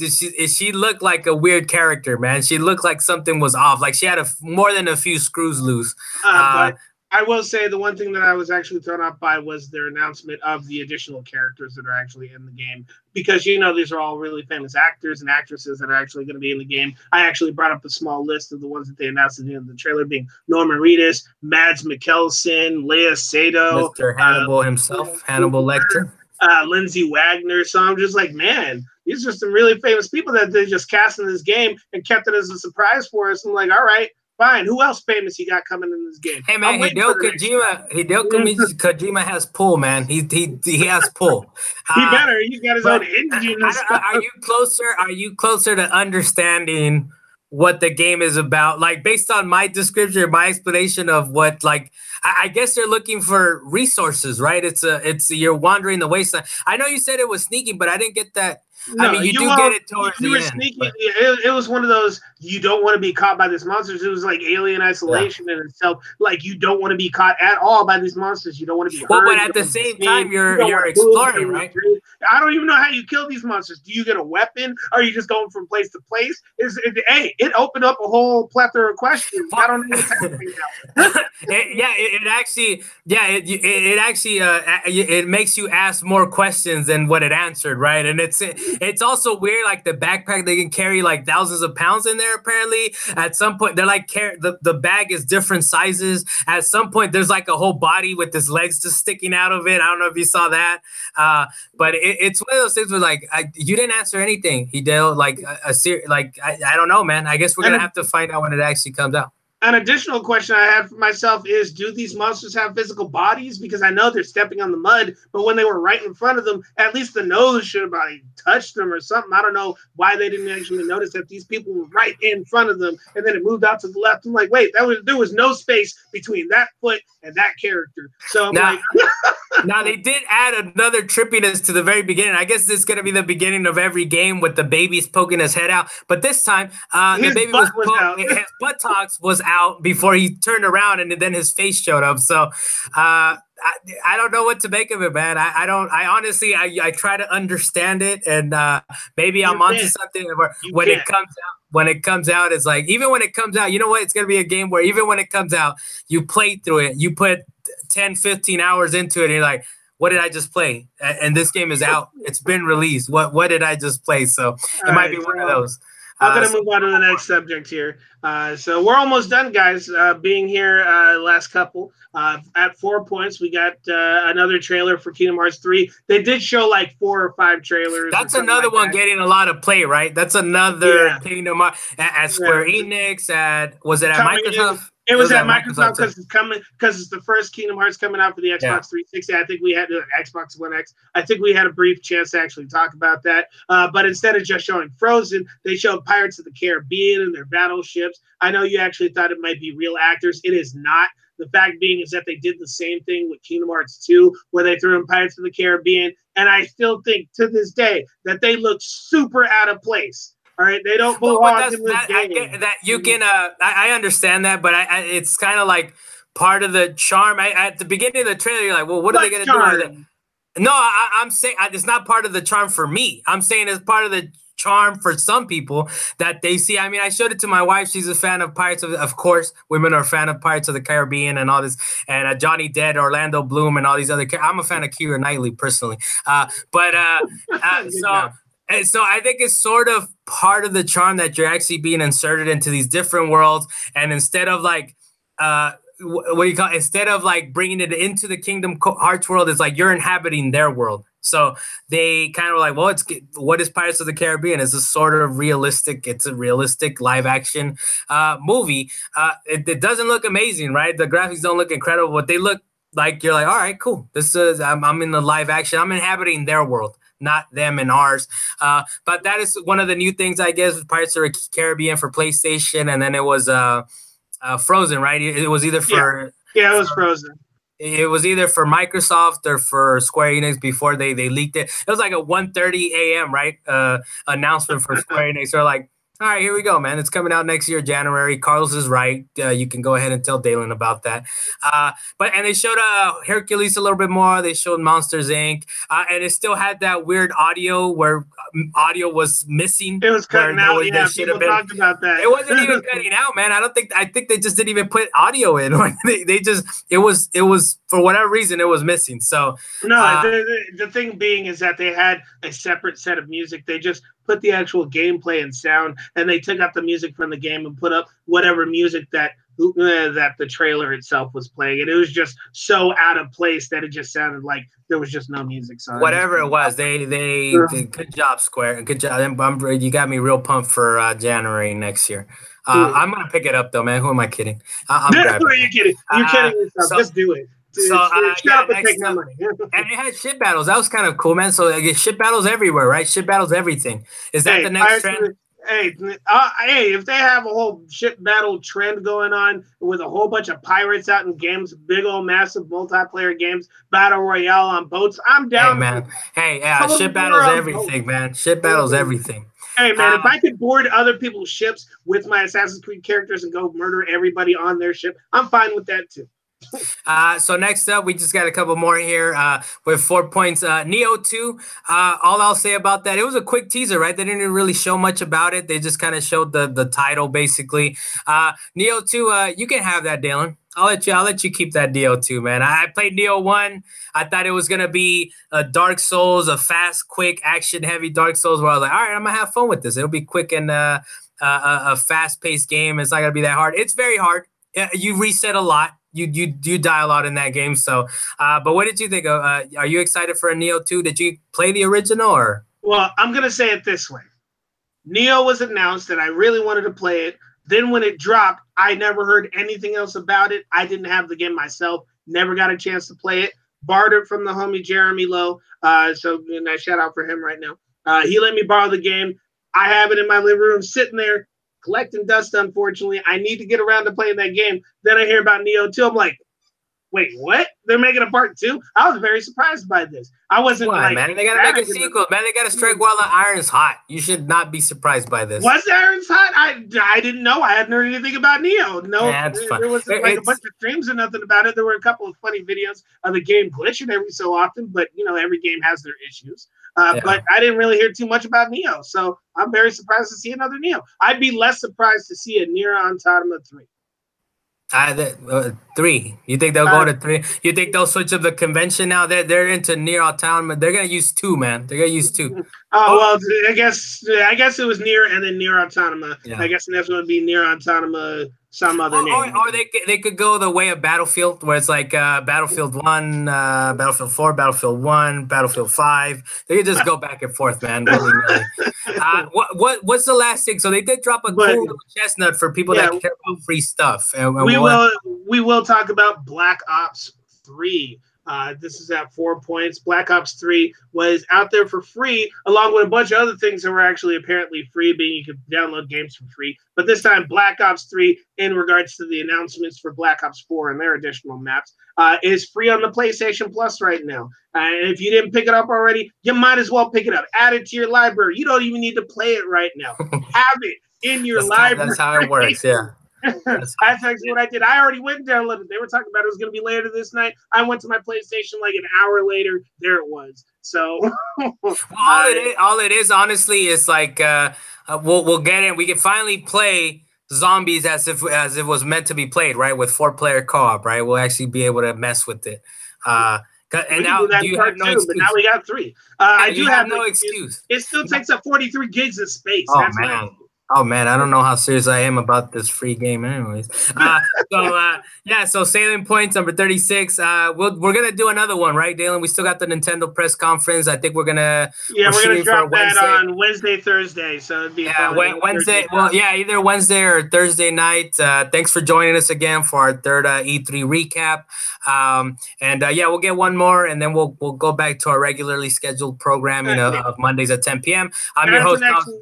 she looked like a weird character, man. She looked like something was off. Like she had more than a few screws loose. But I will say the one thing that I was actually thrown off by was their announcement of the additional characters that are actually in the game. Because, these are all really famous actors and actresses that are actually going to be in the game. I actually brought up a small list of the ones that they announced at the end of the trailer, being Norman Reedus, Mads Mikkelsen, Lea Seydoux, Mr. Hannibal himself, Hannibal Lecter, Lindsay Wagner. So I'm just like, man, these are some really famous people that they just cast in this game and kept it as a surprise for us. I'm like, all right, fine. Who else famous you got coming in this game? Hey man, Hideo Kojima has pull, man. He has pull. He better. He's got his own engine. Are you closer to understanding what the game is about? Like based on my description, my explanation of what, like, I guess they're looking for resources, right? It's you're wandering the wasteland. I know you said it was sneaky, but I didn't get that. No, I mean, you do get it towards the end. Sneaky. It was one of those, you don't want to be caught by these monsters. It was like Alien Isolation in itself. Like, you don't want to be caught at all by these monsters. You don't want to be hurt. Well, but at the same time, you're exploring, right? I don't even know how you kill these monsters. Do you get a weapon? Are you just going from place to place? It opened up a whole plethora of questions. I don't know what's happening now. It makes you ask more questions than what it answered, right? And it's also weird, like the backpack, they can carry like thousands of pounds in there. Apparently, at some point, they're like the bag is different sizes. At some point, there's like a whole body with his legs just sticking out of it. I don't know if you saw that, but it's one of those things where like you didn't answer anything, Hideo. Like I don't know, man. I guess we're gonna have to find out when it actually comes out. An additional question I have for myself is, do these monsters have physical bodies? Because I know they're stepping on the mud, but when they were right in front of them, at least the nose should have like touched them or something. I don't know why they didn't actually notice that these people were right in front of them, and then it moved out to the left. I'm like, wait, there was no space between that foot and that character. So I'm like... Now, they did add another trippiness to the very beginning. I guess this is going to be the beginning of every game with the babies poking his head out. But this time, the baby his buttocks was out before he turned around, and then his face showed up. So I don't know what to make of it, man. I honestly try to understand it, and maybe I'm onto something. When it comes out, it's like, even when it comes out, you know what? It's going to be a game where even when it comes out, you play through it, you put 10, 15 hours into it, and you're like, what did I just play? And this game is out. It's been released. What did I just play? So it might be one of those. I'm going to move on to the next subject here. So we're almost done, guys. Being here last couple. At 4 points, we got another trailer for Kingdom Hearts 3. They did show like 4 or 5 trailers. That's another one getting a lot of play, right? That's another Kingdom Hearts at Square Enix. Was it at Microsoft? It was at Microsoft because it's the first Kingdom Hearts coming out for the Xbox 360. I think we had Xbox One X. I think we had a brief chance to actually talk about that. But instead of just showing Frozen, they showed Pirates of the Caribbean and their battleships. I know you actually thought it might be real actors. It is not. The fact being is that they did the same thing with Kingdom Hearts 2, where they threw in Pirates of the Caribbean. And I still think to this day that they look super out of place. All right, they don't belong in this game. I get that you can. I understand that, but it's kind of like part of the charm. At the beginning of the trailer, you're like, well, what are they going to do with it? No, I'm saying it's not part of the charm for me. I'm saying it's part of the charm for some people that they see. I mean, I showed it to my wife. She's a fan of Pirates of course, women are a fan of Pirates of the Caribbean and all this, and Johnny Depp, Orlando Bloom, and all these other. I'm a fan of Keira Knightley personally, So I think it's sort of part of the charm that you're actually being inserted into these different worlds, and instead of like instead of like bringing it into the Kingdom Hearts world, it's like you're inhabiting their world. So they kind of like, well, what is Pirates of the Caribbean? It's a sort of realistic. It's a realistic live action movie. It doesn't look amazing, right? The graphics don't look incredible, but they look like you're like, all right, cool. This is I'm in the live action. I'm inhabiting their world, not them and ours. But that is one of the new things, I guess, with Pirates of the Caribbean for PlayStation, and then it was Frozen, right? It was either for it was Frozen. It was either for Microsoft or for Square Enix before they leaked it. It was like a 1:30 a.m. right announcement for Square Enix. They're like, all right, here we go, man. It's coming out next year, January. Carlos is right. You can go ahead and tell Dalan about that. And they showed Hercules a little bit more. They showed Monsters Inc. And it still had that weird audio where audio was missing. It was cutting out. Yeah, people talked about that. It wasn't even cutting out, man. I think they just didn't even put audio in. Like they just it was for whatever reason it was missing. So no, the thing being is that they had a separate set of music. They just put the actual gameplay and sound, and they took out the music from the game and put up whatever music that the trailer itself was playing, and it was just so out of place that it just sounded like there was just no music. So whatever it was, they good job, Square. Good job. You got me real pumped for January next year. I'm gonna pick it up though, man. Who am I kidding? I'm grabbing it. You're kidding. You're kidding yourself. Just do it. So shut up and take my money. And it had ship battles. That was kind of cool, man. So I guess ship battles everywhere, right? Ship battles everything. Is that the next trend? Hey, if they have a whole ship battle trend going on with a whole bunch of pirates out in games, big old massive multiplayer games, battle royale on boats, I'm down. Hey, man. Hey, ship battles everything, man. Ship battles everything. Hey, man, if I could board other people's ships with my Assassin's Creed characters and go murder everybody on their ship, I'm fine with that too. So next up, we just got a couple more here with 4 points. Neo 2, all I'll say about that, it was a quick teaser, right? They didn't really show much about it. They just kind of showed the title, basically. Neo 2, you can have that, Dalan. I'll let you keep that Neo 2, man. I played Neo 1. I thought it was going to be a Dark Souls, a fast, quick, action-heavy Dark Souls, where I was like, all right, I'm going to have fun with this. It'll be quick and a fast-paced game. It's not going to be that hard. It's very hard. You reset a lot. You die a lot in that game. So, but what did you think of? Are you excited for a Neo 2? Did you play the original or? Well, I'm gonna say it this way: Neo was announced, and I really wanted to play it. Then when it dropped, I never heard anything else about it. I didn't have the game myself. Never got a chance to play it. Borrowed it from the homie Jeremy Lowe. So I shout out for him right now. He let me borrow the game. I have it in my living room, sitting there, collecting dust, unfortunately. I need to get around to playing that game. Then I hear about Neo 2. I'm like, wait, what? They're making a part 2? I was very surprised by this. I wasn't like, man, they gotta make a sequel. Man, they gotta strike while the iron's hot. You should not be surprised by this. Was the iron's hot? I didn't know. I hadn't heard anything about Neo. No, yeah, there wasn't like a bunch of streams or nothing about it. There were a couple of funny videos of the game glitching every so often, but every game has their issues. But I didn't really hear too much about Neo, so I'm very surprised to see another Neo. I'd be less surprised to see a Nier Automata 3. 3. You think they'll go to 3? You think they'll switch up the convention now? They're into Nier Automata. They're gonna use 2, man. They're gonna use 2. Well, I guess it was Nier and then Nier Automata. Yeah. I guess the next one would be Nier Automata. Some other name. Or they could go the way of Battlefield, where it's like Battlefield 1, Battlefield 4, Battlefield 1, Battlefield 5. They could just go back and forth, man. What's the last thing? So they did drop a cool little chestnut for people that care about free stuff. And we will talk about Black Ops 3. This is at 4 points. Black Ops 3 was out there for free, along with a bunch of other things that were actually apparently free, being you could download games for free. But this time, Black Ops 3, in regards to the announcements for Black Ops 4 and their additional maps, is free on the PlayStation Plus right now. And if you didn't pick it up already, you might as well pick it up. Add it to your library. You don't even need to play it right now. Have it in your library. That's how it works, yeah. That's actually what I did. I already went and downloaded it. They were talking about it was going to be later this night. I went to my PlayStation like an hour later. There it was. So all it is, honestly, is like we'll get in. We can finally play zombies as if it was meant to be played, right? With 4-player co-op, right? We'll actually be able to mess with it. And now you have no excuse. But now we got 3. I do have no excuse. It still takes up 43 gigs of space. Oh, man. Oh man, I don't know how serious I am about this free game, anyways. Yeah, so Salient Points number 36. We're gonna do another one, right, Dalen? We still got the Nintendo press conference. I think Yeah, we're we're gonna shooting for drop that Wednesday. on Wednesday, Thursday, so it'd be Yeah, probably like a Wednesday. Thursday Well, drop. yeah, either Wednesday or Thursday night. Thanks for joining us again for our third E3 recap. Yeah, we'll get one more, and then we'll go back to our regularly scheduled programming Okay. of Mondays at 10 p.m. I'm your As an host, extra,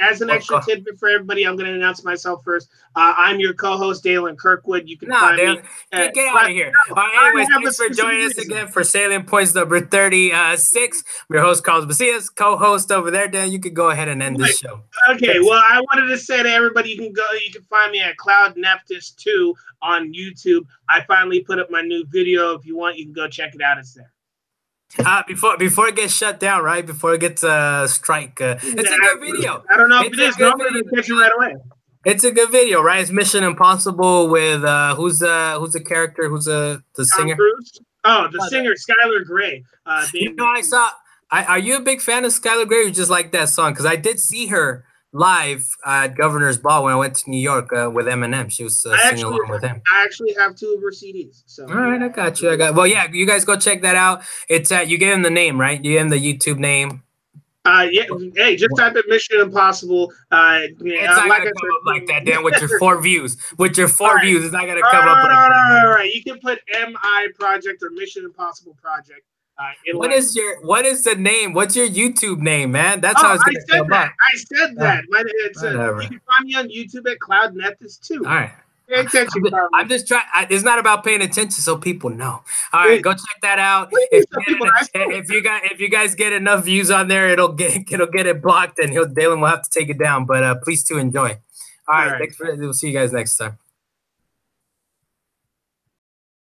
as an Well, extra tidbit for everybody, I'm going to announce myself first. I'm your co-host, Dalan Kirkwood. You can Nah, find me Dale, at. get out But of here. no, All right, I anyways, have a thanks for specific joining us reason. again for Salient Points number 36. I'm your host, Carlos Macias, co-host over there. Dan, you could go ahead and end this show. Okay, Thanks. well, I wanted to say to everybody, you can find me at Cloud Neptus 2 on YouTube. I finally put up my new video. If you want, you can go check it out. It's there. Before it gets shut down, right? Before it gets strike, it's a good video. I don't know if It's it a is. good Normally video. they catch you right away. It's a good video, right? It's Mission Impossible with who's the character? Who's the Tom singer? Cruise. Oh, the singer Skylar Grey. You know, I saw. Are you a big fan of Skylar Grey? Or you just like that song? Because I did see her live at Governor's Ball when I went to New York with Eminem. She was singing along with him. I actually have 2 of her CDs. So all right, I got you. Well, yeah, you guys go check that out. It's you gave him the name, right? You gave him the YouTube name. Yeah. Hey, just type in Mission Impossible. It's not like gonna come up like that, Dan. With your 4 views, it's not gonna come up. All right. You can put MI Project or Mission Impossible Project. What is the name? What's your YouTube name, man? That's how it's gonna come up. I said that. You can find me on YouTube at Cloud Neptus 2. All right. Pay attention, I'm just trying. It's not about paying attention, so people know. All right, go check that out. If you guys get enough views on there, it'll get it blocked, and Dalen will have to take it down. But please to enjoy. All right. Thanks we'll see you guys next time.